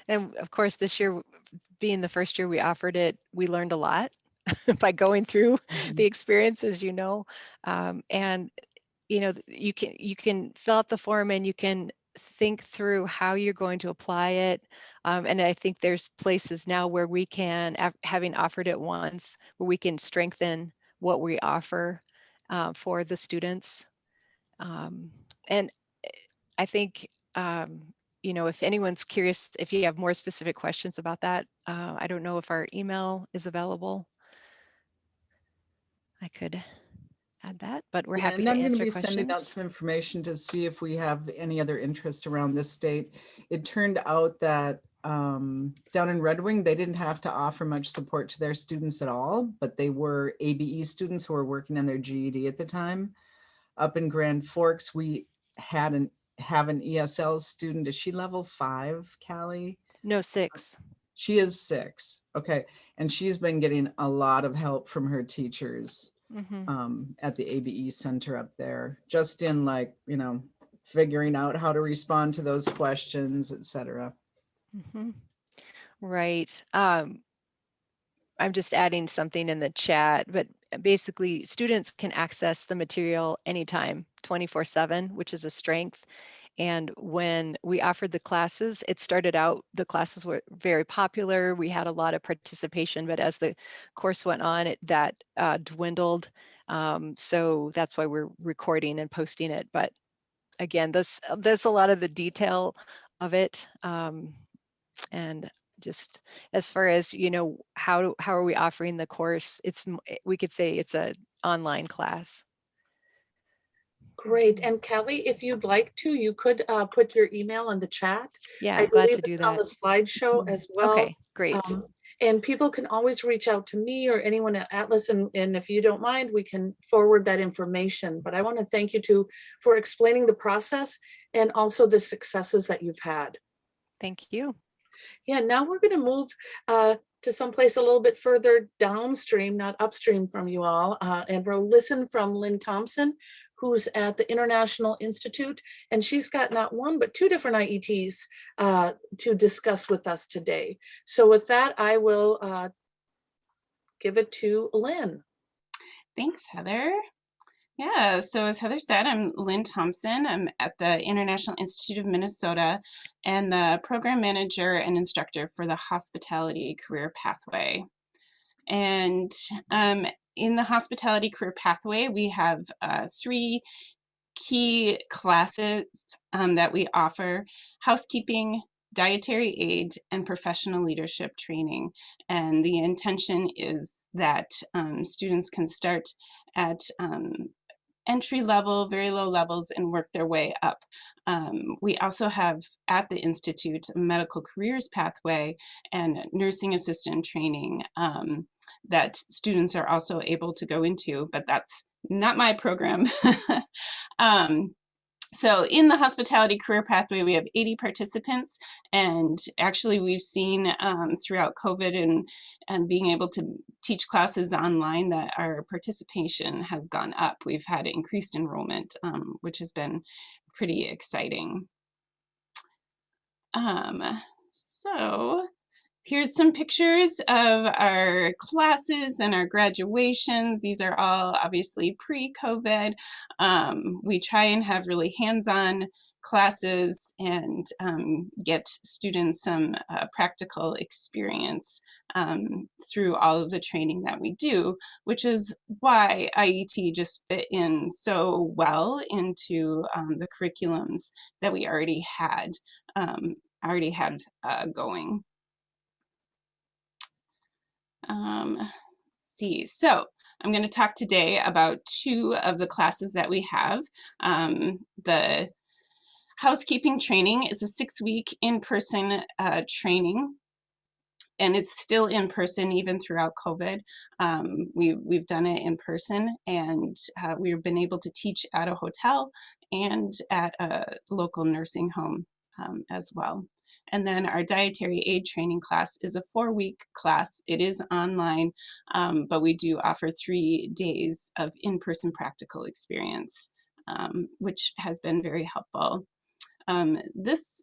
S6: And of course, this year, being the first year we offered it, we learned a lot by going through the experiences, and you can fill out the form and you can think through how you're going to apply it. And I think there's places now where we can, having offered it once, where we can strengthen what we offer for the students. And I think, if anyone's curious, if you have more specific questions about that, I don't know if our email is available. I could add that, but we're happy to
S5: I'm going to
S6: answer
S5: be
S6: questions.
S5: sending out some information to see if we have any other interest around this state. It turned out that down in Red Wing, they didn't have to offer much support to their students at all, but they were ABE students who were working on their GED at the time. Up in Grand Forks, we have an ESL student. Is she level 5, Callie?
S6: No, 6.
S5: She is 6. Okay. And she's been getting a lot of help from her teachers at the ABE center up there, just in like, figuring out how to respond to those questions, etc.
S6: Right. I'm just adding something in the chat, but basically students can access the material anytime, 24/7, which is a strength. And when we offered the classes, it started out, the classes were very popular. We had a lot of participation, but as the course went on, that dwindled. So that's why we're recording and posting it. But again, there's a lot of the detail of it. And just as far as, how are we offering the course? We could say it's an online class.
S2: Great. And Kelly, if you'd like to, you could put your email in the chat.
S6: Yeah,
S2: I
S6: glad
S2: believe
S6: to do
S2: it's on
S6: that.
S2: the slideshow as well.
S6: Okay, great.
S2: And people can always reach out to me or anyone at Atlas, and if you don't mind, we can forward that information. But I want to thank you for explaining the process and also the successes that you've had.
S6: Thank you.
S2: Yeah, now we're going to move to someplace a little bit further downstream, not upstream from you all, and we'll listen from Lynn Thompson, who's at the International Institute, and she's got not one, but 2 different IETs to discuss with us today. So with that, I will give it to Lynn.
S10: Thanks, Heather. Yeah, so as Heather said, I'm Lynn Thompson. I'm at the International Institute of Minnesota and the program manager and instructor for the Hospitality Career Pathway. And in the Hospitality Career Pathway, we have 3 key classes that we offer: housekeeping, dietary aid, and professional leadership training. And the intention is that students can start at entry level, very low levels, and work their way up. We also have at the Institute a medical careers pathway and nursing assistant training that students are also able to go into, but that's not my program. So in the Hospitality Career Pathway, we have 80 participants, and actually we've seen throughout COVID and being able to teach classes online that our participation has gone up. We've had increased enrollment, which has been pretty exciting. So here's some pictures of our classes and our graduations. These are all obviously pre-COVID. We try and have really hands-on classes and get students some practical experience through all of the training that we do, which is why IET just fit in so well into the curriculums that we already had going. Let's see, so I'm going to talk today about 2 of the classes that we have. The housekeeping training is a 6-week in-person training, and it's still in person even throughout COVID. We've done it in person, and we've been able to teach at a hotel and at a local nursing home as well. And then our dietary aid training class is a 4-week class. It is online, but we do offer 3 days of in-person practical experience, which has been very helpful.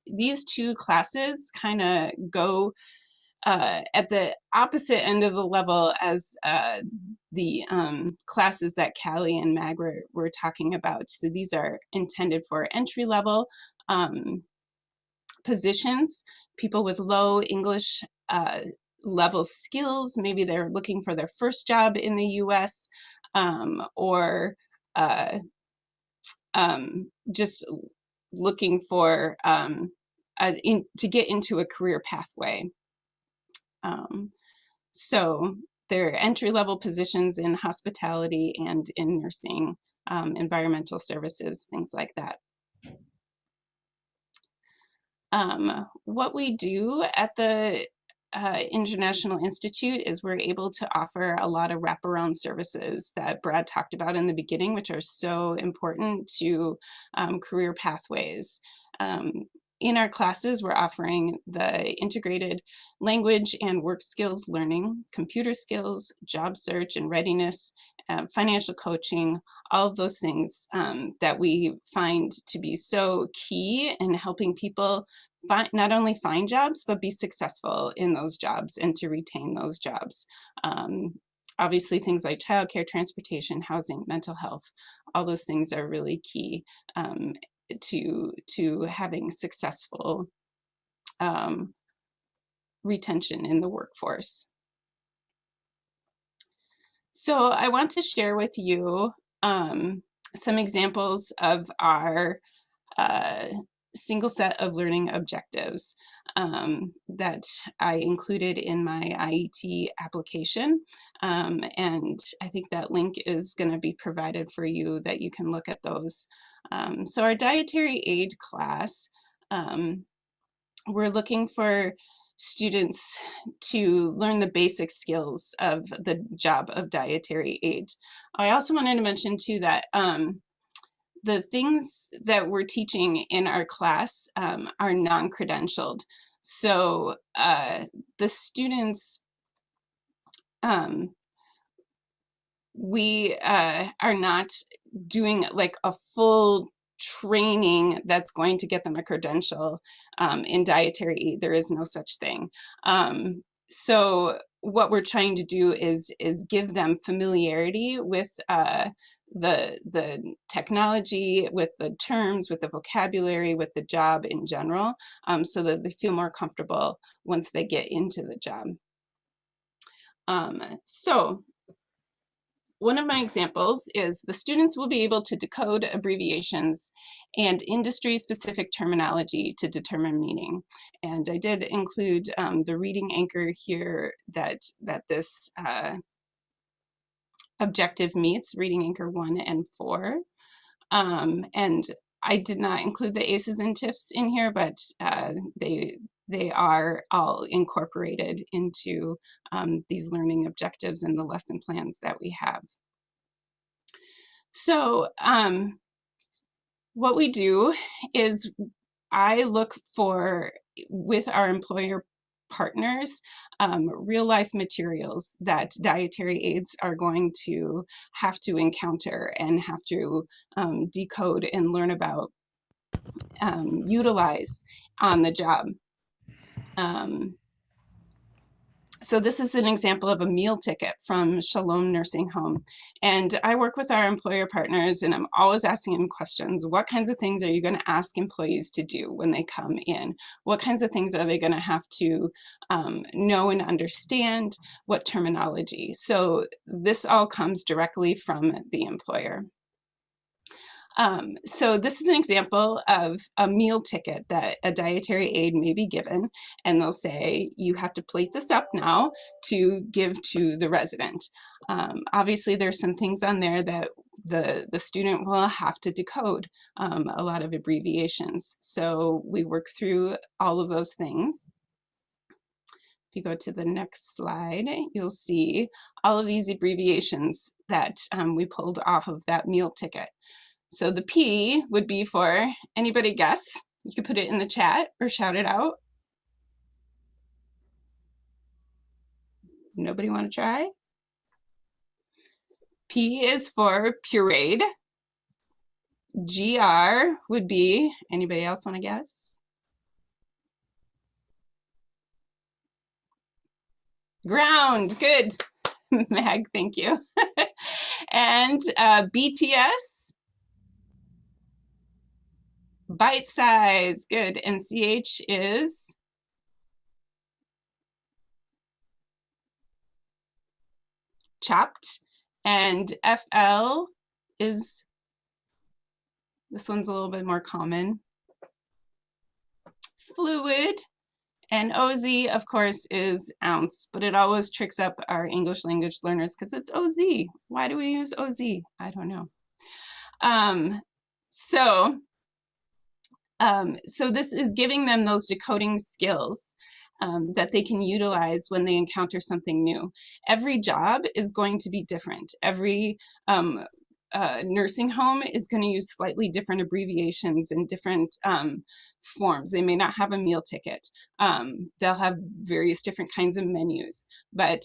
S10: These 2 classes kind of go at the opposite end of the level as the classes that Callie and Mag were talking about. So these are intended for entry level positions, people with low English level skills. Maybe they're looking for their first job in the US, or just looking for to get into a career pathway. So they're entry-level positions in hospitality and in nursing, environmental services, things like that. What we do at the International Institute is we're able to offer a lot of wraparound services that Brad talked about in the beginning, which are so important to career pathways. In our classes, we're offering the integrated language and work skills learning, computer skills, job search and readiness, financial coaching, all of those things that we find to be so key in helping people not only find jobs, but be successful in those jobs and to retain those jobs. Obviously, things like childcare, transportation, housing, mental health, all those things are really key to having successful retention in the workforce. So I want to share with you some examples of our single set of learning objectives that I included in my IET application. And I think that link is going to be provided for you that you can look at those. So our dietary aid class, we're looking for students to learn the basic skills of the job of dietary aid. I also wanted to mention too that the things that we're teaching in our class are non-credentialed. So the students, we are not doing like a full training that's going to get them a credential in dietary aid. There is no such thing. So what we're trying to do is give them familiarity with the technology, with the terms, with the vocabulary, with the job in general, so that they feel more comfortable once they get into the job. So one of my examples is the students will be able to decode abbreviations and industry-specific terminology to determine meaning. And I did include the reading anchor here that this objective meets, reading anchor 1 and 4. And I did not include the ACEs and TIFs in here, but they are all incorporated into these learning objectives and the lesson plans that we have. So what we do is I look for, with our employer partners, real life materials that dietary aids are going to have to encounter and have to decode and learn about, utilize on the job. So this is an example of a meal ticket from Shalom Nursing Home. And I work with our employer partners and I'm always asking them questions. What kinds of things are you going to ask employees to do when they come in? What kinds of things are they going to have to know and understand? What terminology? So this all comes directly from the employer. So this is an example of a meal ticket that a dietary aid may be given, and they'll say, you have to plate this up now to give to the resident. Obviously, there's some things on there that the student will have to decode, a lot of abbreviations. So we work through all of those things. If you go to the next slide, you'll see all of these abbreviations that we pulled off of that meal ticket. So the P would be for, anybody guess? You could put it in the chat or shout it out. Nobody want to try? P is for pureed. GR would be, anybody else want to guess? Ground, good. Mag, thank you. And BTS, bite size, good. And CH is chopped. And FL is, this one's a little bit more common, fluid. And OZ, of course, is ounce, but it always tricks up our English language learners because it's OZ. Why do we use OZ? I don't know. So So this is giving them those decoding skills that they can utilize when they encounter something new. Every job is going to be different. Every nursing home is going to use slightly different abbreviations and different forms. They may not have a meal ticket. They'll have various different kinds of menus. But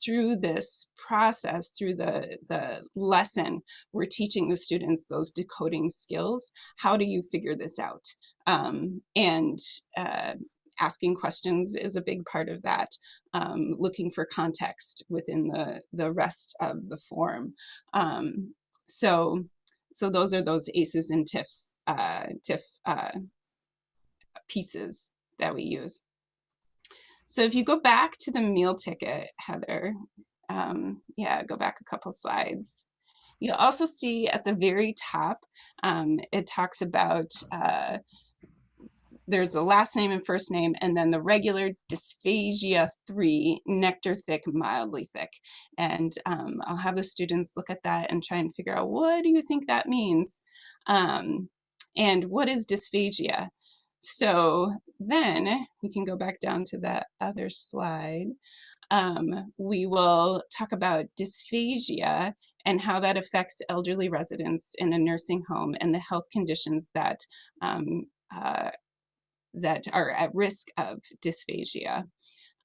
S10: through this process, through the lesson, we're teaching the students those decoding skills. How do you figure this out? Asking questions is a big part of that. Looking for context within the rest of the form. So those are those ACEs and TIFs, TIF pieces that we use. So if you go back to the meal ticket, Heather, yeah, go back a couple slides. You'll also see at the very top, it talks about there's the last name and first name, and then the regular dysphagia 3, nectar thick, mildly thick. And I'll have the students look at that and try and figure out, what do you think that means? And what is dysphagia? So then we can go back down to that other slide. We will talk about dysphagia and how that affects elderly residents in a nursing home and the health conditions that that are at risk of dysphagia.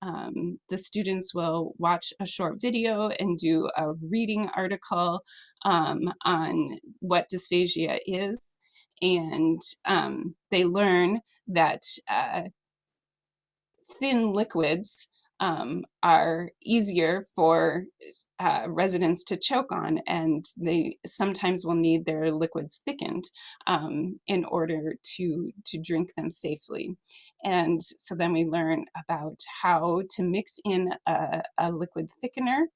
S10: The students will watch a short video and do a reading article on what dysphagia is. And they learn that thin liquids are easier for residents to choke on, and they sometimes will need their liquids thickened in order to drink them safely. And so then we learn about how to mix in a liquid thickener,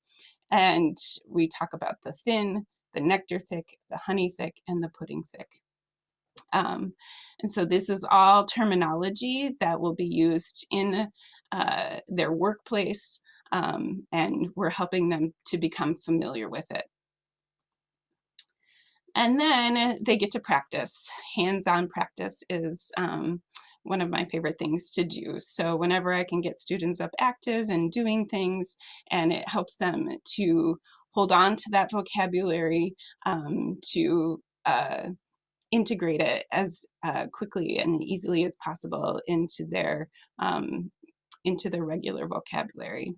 S10: and we talk about the thin, the nectar thick, the honey thick, and the pudding thick. And so this is all terminology that will be used in their workplace, and we're helping them to become familiar with it. And then they get to practice. Hands-on practice is one of my favorite things to do. So whenever I can get students up active and doing things, and it helps them to hold on to that vocabulary, to integrate it as quickly and easily as possible into their regular vocabulary.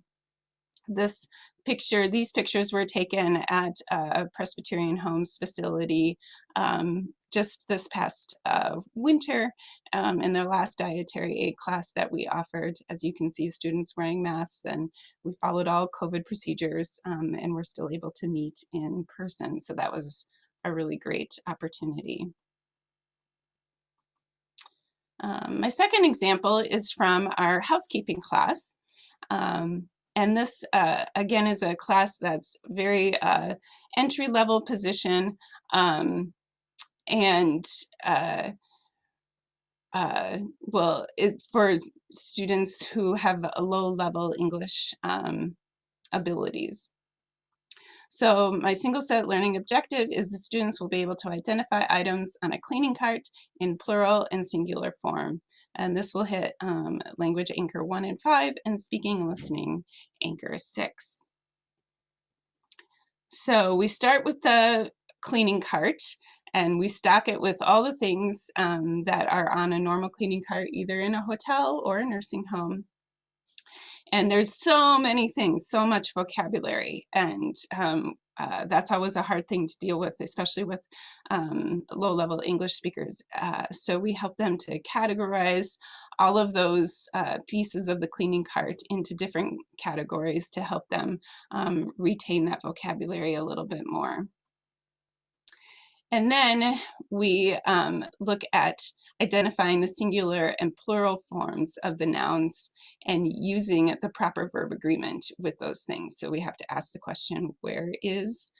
S10: These pictures were taken at a Presbyterian Homes facility just this past winter in their last dietary aid class that we offered. As you can see, students wearing masks, and we followed all COVID procedures, and we're still able to meet in person. So that was a really great opportunity. My second example is from our housekeeping class. And this, again, is a class that's very entry-level position, for students who have a low-level English abilities. So my single set learning objective is the students will be able to identify items on a cleaning cart in plural and singular form. And this will hit language anchor 1 and 5 and speaking and listening anchor 6. So we start with the cleaning cart, and we stock it with all the things that are on a normal cleaning cart, either in a hotel or a nursing home. And there's so many things, so much vocabulary, and that's always a hard thing to deal with, especially with low-level English speakers. So we help them to categorize all of those pieces of the cleaning cart into different categories to help them retain that vocabulary a little bit more. And then we look at identifying the singular and plural forms of the nouns and using the proper verb agreement with those things. So we have to ask the question, where is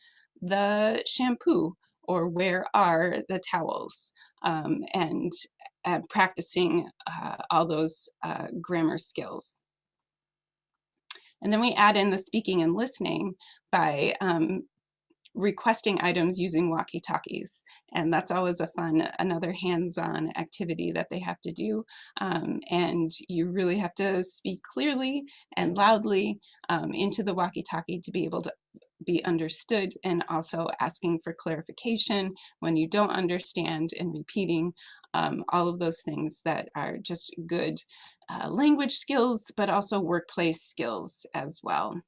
S10: the shampoo? Or where are the towels? And practicing all those grammar skills. And then we add in the speaking and listening by requesting items using walkie-talkies. And that's always another hands-on activity that they have to do. And you really have to speak clearly and loudly into the walkie-talkie to be able to be understood, and also asking for clarification when you don't understand and repeating all of those things that are just good language skills, but also workplace skills as well.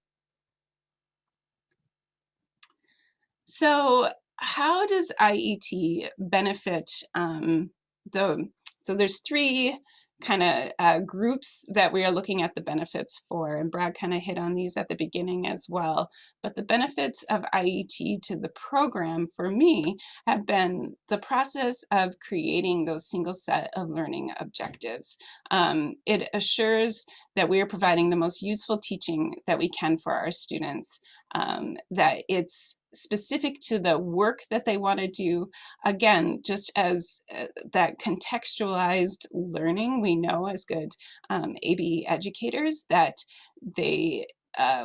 S10: So how does IET benefit so there's three kind of groups that we are looking at the benefits for, and Brad kind of hit on these at the beginning as well. But the benefits of IET to the program for me have been the process of creating those single set of learning objectives. It assures that we are providing the most useful teaching that we can for our students, that it's specific to the work that they want to do. Again, just as that contextualized learning, we know as good ABE educators that they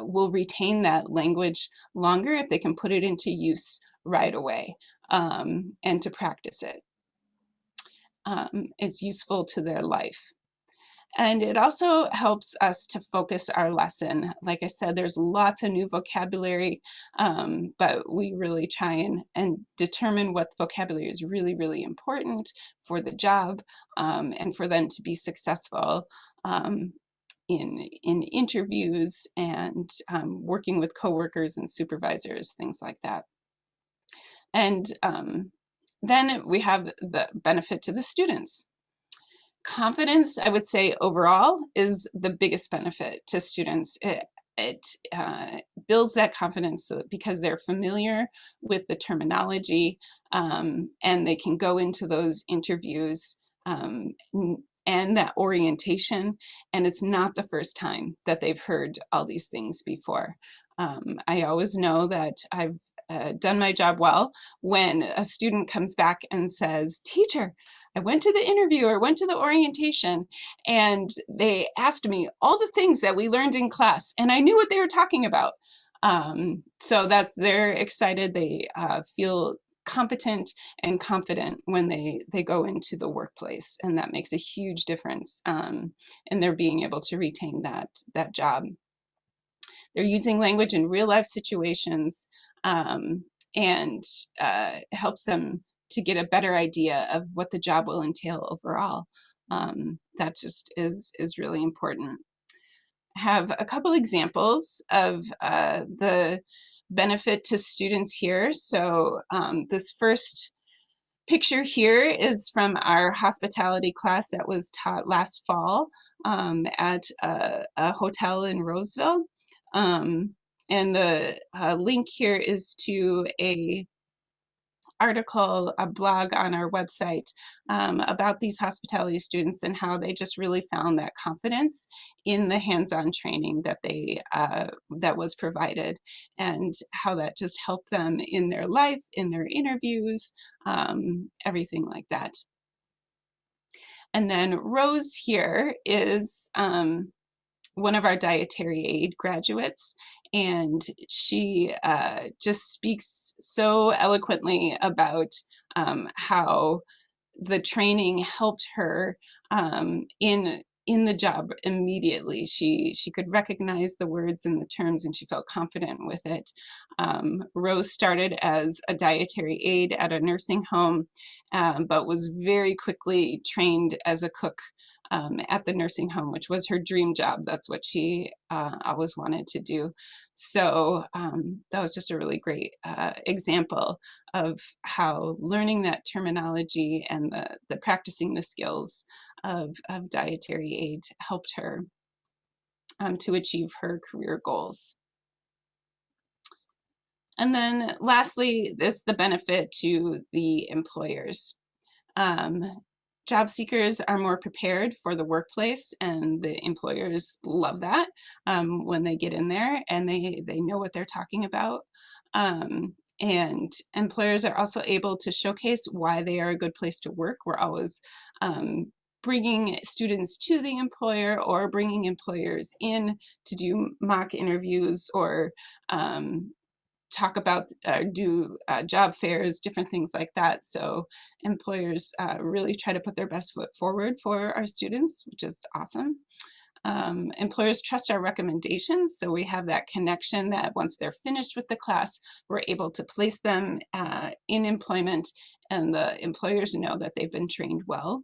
S10: will retain that language longer if they can put it into use right away and to practice it. It's useful to their life. And it also helps us to focus our lesson. Like I said, there's lots of new vocabulary, but we really try and determine what vocabulary is really, really important for the job and for them to be successful in interviews and working with coworkers and supervisors, things like that. And then we have the benefit to the students. Confidence, I would say overall, is the biggest benefit to students. It builds that confidence because they're familiar with the terminology and they can go into those interviews and that orientation, and it's not the first time that they've heard all these things before. I always know that I've done my job well when a student comes back and says, "Teacher, I went to the interview or went to the orientation and they asked me all the things that we learned in class and I knew what they were talking about." So that they're excited, they feel competent and confident when they go into the workplace, and that makes a huge difference in their being able to retain that job. They're using language in real life situations and helps them to get a better idea of what the job will entail overall. That just is really important. I have a couple examples of the benefit to students here. So this first picture here is from our hospitality class that was taught last fall at a hotel in Roseville. And the link here is to a blog on our website about these hospitality students and how they just really found that confidence in the hands-on training that that was provided, and how that just helped them in their life, in their interviews, everything like that. And then Rose here is one of our dietary aid graduates, and she just speaks so eloquently about how the training helped her in the job immediately. She could recognize the words and the terms, and she felt confident with it. Rose started as a dietary aide at a nursing home, but was very quickly trained as a cook at the nursing home, which was her dream job. That's what she always wanted to do. So that was just a really great example of how learning that terminology and the practicing the skills of dietary aid helped her to achieve her career goals. And then lastly, the benefit to the employers. Job seekers are more prepared for the workplace, and the employers love that when they get in there and they know what they're talking about. And employers are also able to showcase why they are a good place to work. We're always bringing students to the employer or bringing employers in to do mock interviews or talk about, do job fairs, different things like that. So employers really try to put their best foot forward for our students, which is awesome. Employers trust our recommendations, so we have that connection that once they're finished with the class, we're able to place them in employment, and the employers know that they've been trained well.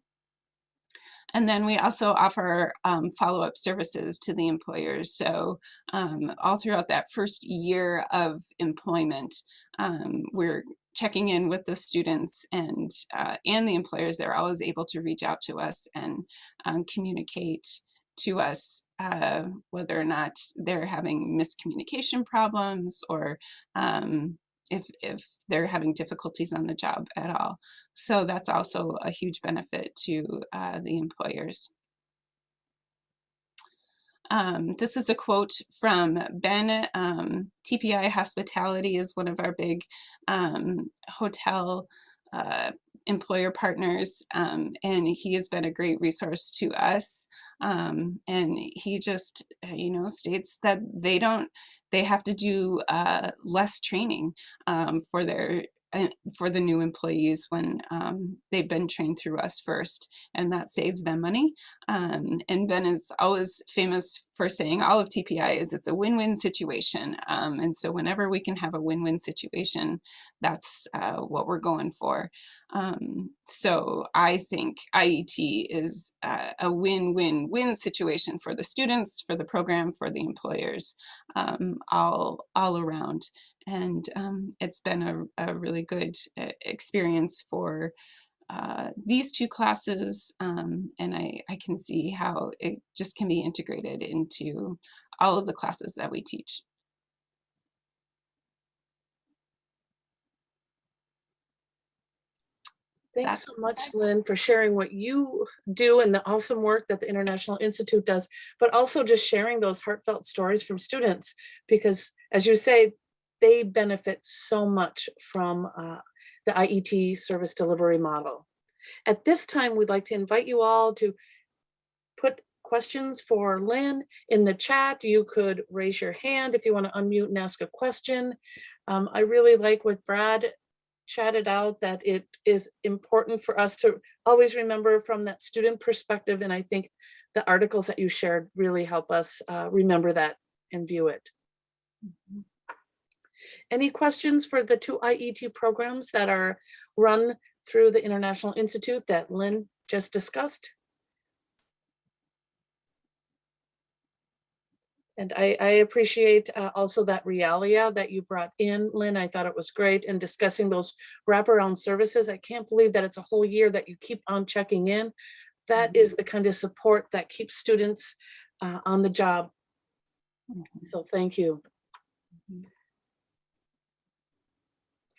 S10: And then we also offer follow-up services to the employers. So all throughout that first year of employment, we're checking in with the students and the employers. They're always able to reach out to us and communicate to us whether or not they're having miscommunication problems, or if they're having difficulties on the job at all. So that's also a huge benefit to the employers. This is a quote from Ben. TPI Hospitality is one of our big hotel employer partners, and he has been a great resource to us. And he just, states that they have to do less training for the new employees when they've been trained through us first, and that saves them money. And Ben is always famous for saying all of TPI is it's a win-win situation. And so whenever we can have a win-win situation, that's what we're going for. So I think IET is a win-win-win situation for the students, for the program, for the employers, all around. And it's been a really good experience for these two classes, and I can see how it just can be integrated into all of the classes that we teach.
S2: Thanks so much, Lynn, for sharing what you do and the awesome work that the International Institute does, but also just sharing those heartfelt stories from students, because as you say, they benefit so much from the IET service delivery model. At this time, we'd like to invite you all to put questions for Lynn in the chat. You could raise your hand if you want to unmute and ask a question. I really like what Brad chatted out, that it is important for us to always remember from that student perspective. And I think the articles that you shared really help us remember that and view it. Mm-hmm. Any questions for the two IET programs that are run through the International Institute that Lynn just discussed? And I appreciate also that realia that you brought in, Lynn. I thought it was great. And discussing those wraparound services. I can't believe that it's a whole year that you keep on checking in. That is the kind of support that keeps students on the job. So thank you.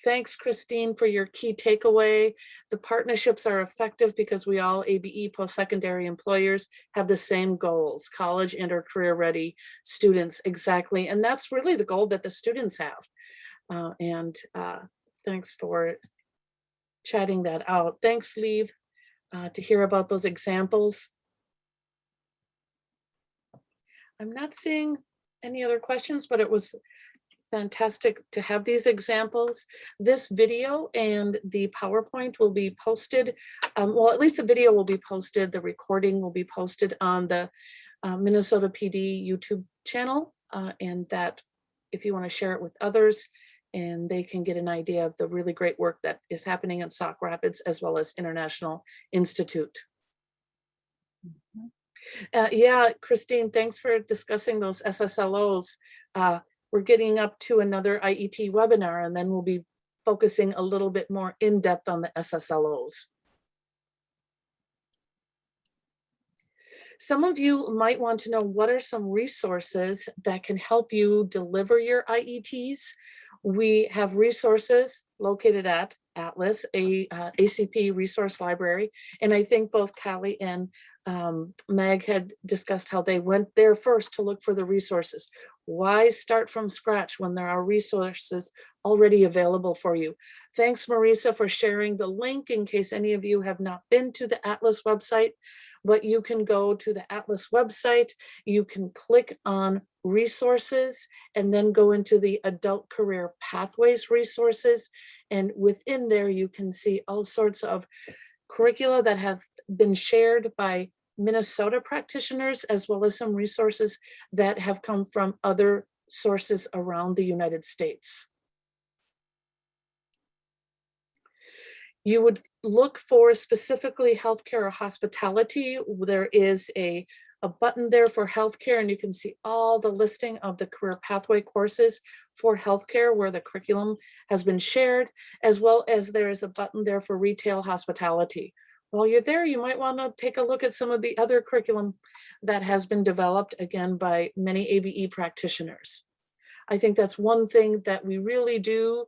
S2: Thanks, Christine, for your key takeaway. The partnerships are effective because we all ABE post-secondary employers have the same goals, college and or career ready students, exactly. And that's really the goal that the students have. Thanks for chatting that out. Thanks, Leave, to hear about those examples. I'm not seeing any other questions, but it was fantastic to have these examples. This video and the PowerPoint will be posted. Well, at least the video will be posted. The recording will be posted on the Minnesota PD YouTube channel. And that if you want to share it with others, and they can get an idea of the really great work that is happening in Sauk Rapids as well as International Institute. Yeah, Christine, thanks for discussing those SSLOs. We're getting up to another IET webinar, and then we'll be focusing a little bit more in depth on the SSLOs. Some of you might want to know what are some resources that can help you deliver your IETs. We have resources located at Atlas, a ACP resource library. And I think both Callie and Meg had discussed how they went there first to look for the resources. Why start from scratch when there are resources already available for you? Thanks, Marisa, for sharing the link in case any of you have not been to the Atlas website. but you can go to the Atlas website, you can click on resources, and then go into the Adult Career Pathways resources. And within there, you can see all sorts of curricula that have been shared by Minnesota practitioners, as well as some resources that have come from other sources around the United States. You would look for specifically healthcare or hospitality. There is a button there for healthcare, and you can see all the listing of the career pathway courses for healthcare where the curriculum has been shared, as well as there is a button there for retail hospitality. While you're there, you might want to take a look at some of the other curriculum that has been developed, again, by many ABE practitioners. I think that's one thing that we really do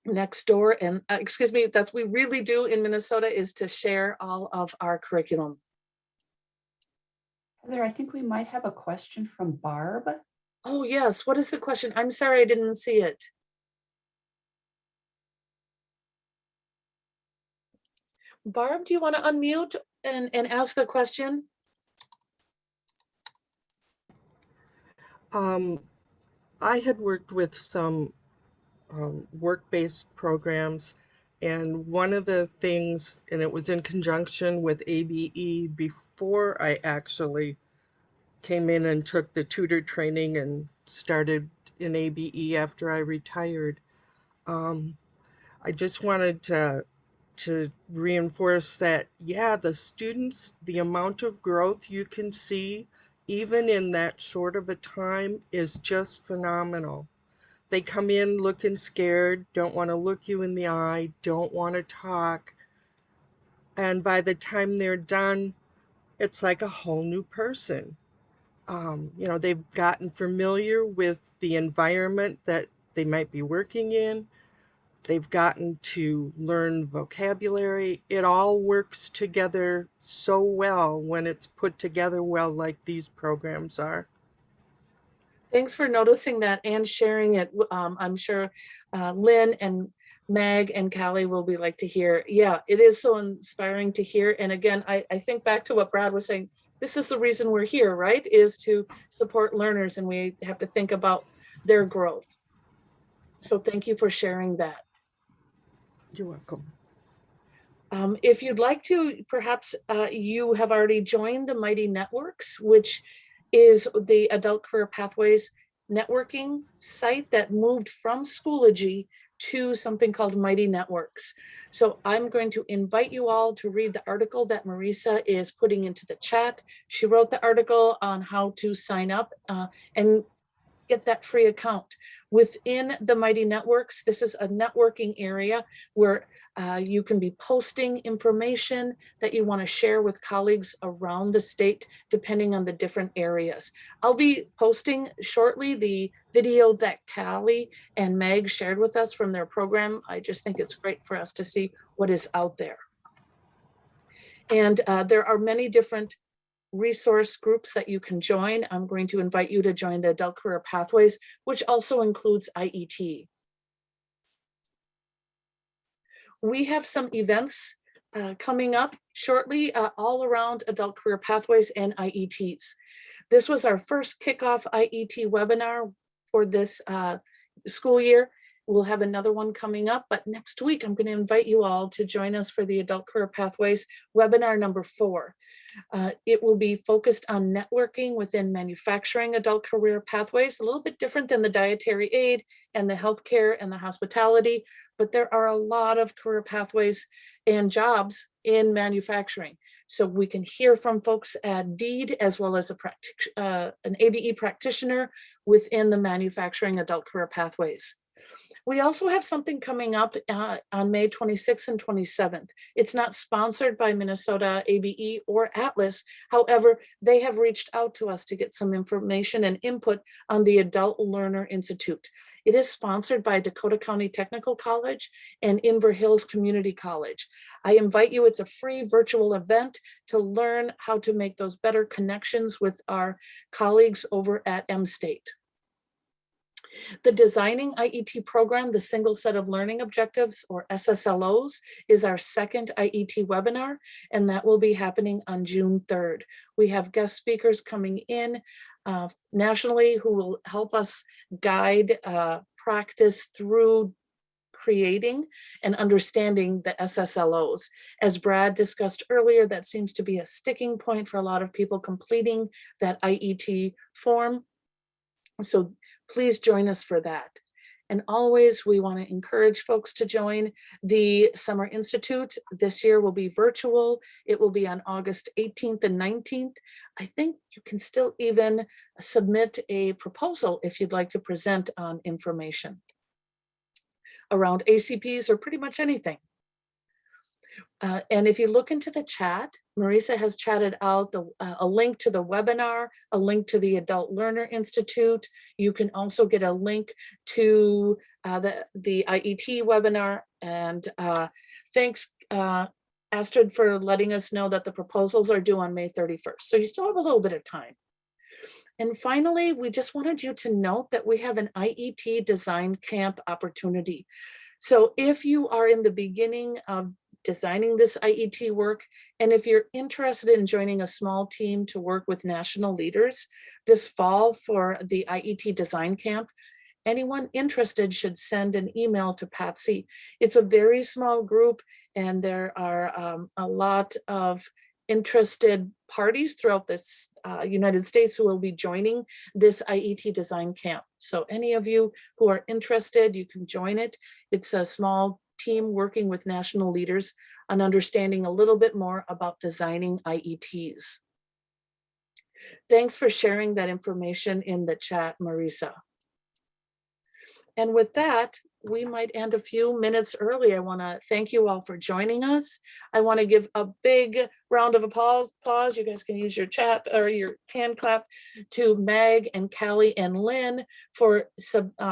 S2: next door, and excuse me, that's we really do in Minnesota, is to share all of our curriculum.
S11: Heather, I think we might have a question from Barb.
S2: Oh yes, what is the question? I'm sorry, I didn't see it. Barb, do you want to unmute and ask the question?
S12: I had worked with some work-based programs, and one of the things, and it was in conjunction with ABE before I actually came in and took the tutor training and started in ABE after I retired. I just wanted to reinforce that, yeah, the students, the amount of growth you can see even in that short of a time is just phenomenal. They come in looking scared, don't want to look you in the eye, don't want to talk. And by the time they're done, it's like a whole new person. You know, they've gotten familiar with the environment that they might be working in. They've gotten to learn vocabulary. It all works together so well when it's put together well, like these programs are.
S2: Thanks for noticing that and sharing it. I'm sure Lynn and Meg and Callie will be like to hear. Yeah, it is so inspiring to hear. And again, I think back to what Brad was saying. This is the reason we're here, right? Is to support learners, and we have to think about their growth. So thank you for sharing that.
S12: You're welcome.
S2: If you'd like to, perhaps you have already joined the Mighty Networks, which is the Adult Career Pathways networking site that moved from Schoology to something called Mighty Networks. So I'm going to invite you all to read the article that Marisa is putting into the chat. She wrote the article on how to sign up and get that free account. Within the Mighty Networks, this is a networking area where you can be posting information that you want to share with colleagues around the state, depending on the different areas. I'll be posting shortly the video that Callie and Meg shared with us from their program. I just think it's great for us to see what is out there. And there are many different resource groups that you can join. I'm going to invite you to join the Adult Career Pathways, which also includes IET. We have some events coming up shortly all around Adult Career Pathways and IETs. This was our first kickoff IET webinar for this school year. We'll have another one coming up, but next week I'm going to invite you all to join us for the Adult Career Pathways webinar number 4. It will be focused on networking within manufacturing adult career pathways, a little bit different than the dietary aid and the healthcare and the hospitality, but there are a lot of career pathways and jobs in manufacturing. So we can hear from folks at DEED as well as an ABE practitioner within the manufacturing adult career pathways. We also have something coming up on May 26th and 27th. It's not sponsored by Minnesota ABE or Atlas. However, they have reached out to us to get some information and input on the Adult Learner Institute. It is sponsored by Dakota County Technical College and Inver Hills Community College. I invite you, it's a free virtual event to learn how to make those better connections with our colleagues over at M-State. The Designing IET program, the Single Set of Learning Objectives, or SSLOs, is our second IET webinar, and that will be happening on June 3rd. We have guest speakers coming in nationally who will help us guide practice through creating and understanding the SSLOs. As Brad discussed earlier, that seems to be a sticking point for a lot of people completing that IET form. So please join us for that. And always, we want to encourage folks to join the Summer Institute. This year will be virtual. It will be on August 18th and 19th. I think you can still even submit a proposal if you'd like to present on information around ACPs or pretty much anything. And if you look into the chat, Marisa has chatted out a link to the webinar, a link to the Adult Learner Institute. You can also get a link to the IET webinar. And thanks, Astrid, for letting us know that the proposals are due on May 31st. So you still have a little bit of time. And finally, we just wanted you to note that we have an IET design camp opportunity. So if you are in the beginning of designing this IET work, and if you're interested in joining a small team to work with national leaders this fall for the IET design camp, anyone interested should send an email to Patsy. It's a very small group, and there are a lot of interested parties throughout this United States who will be joining this IET design camp. So any of you who are interested, you can join it. It's a small team working with national leaders on understanding a little bit more about designing IETs. Thanks for sharing that information in the chat, Marisa. And with that, we might end a few minutes early. I want to thank you all for joining us. I want to give a big round of applause. You guys can use your chat or your hand clap to Meg and Callie and Lynn for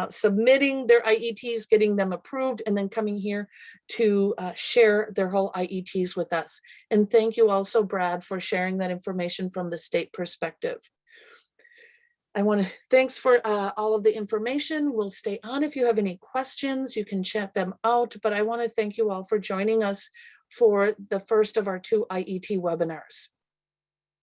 S2: submitting their IETs, getting them approved, and then coming here to share their whole IETs with us. And thank you also, Brad, for sharing that information from the state perspective. I want to thanks for all of the information. We'll stay on. If you have any questions, you can chat them out. But I want to thank you all for joining us for the first of our 2 IET webinars.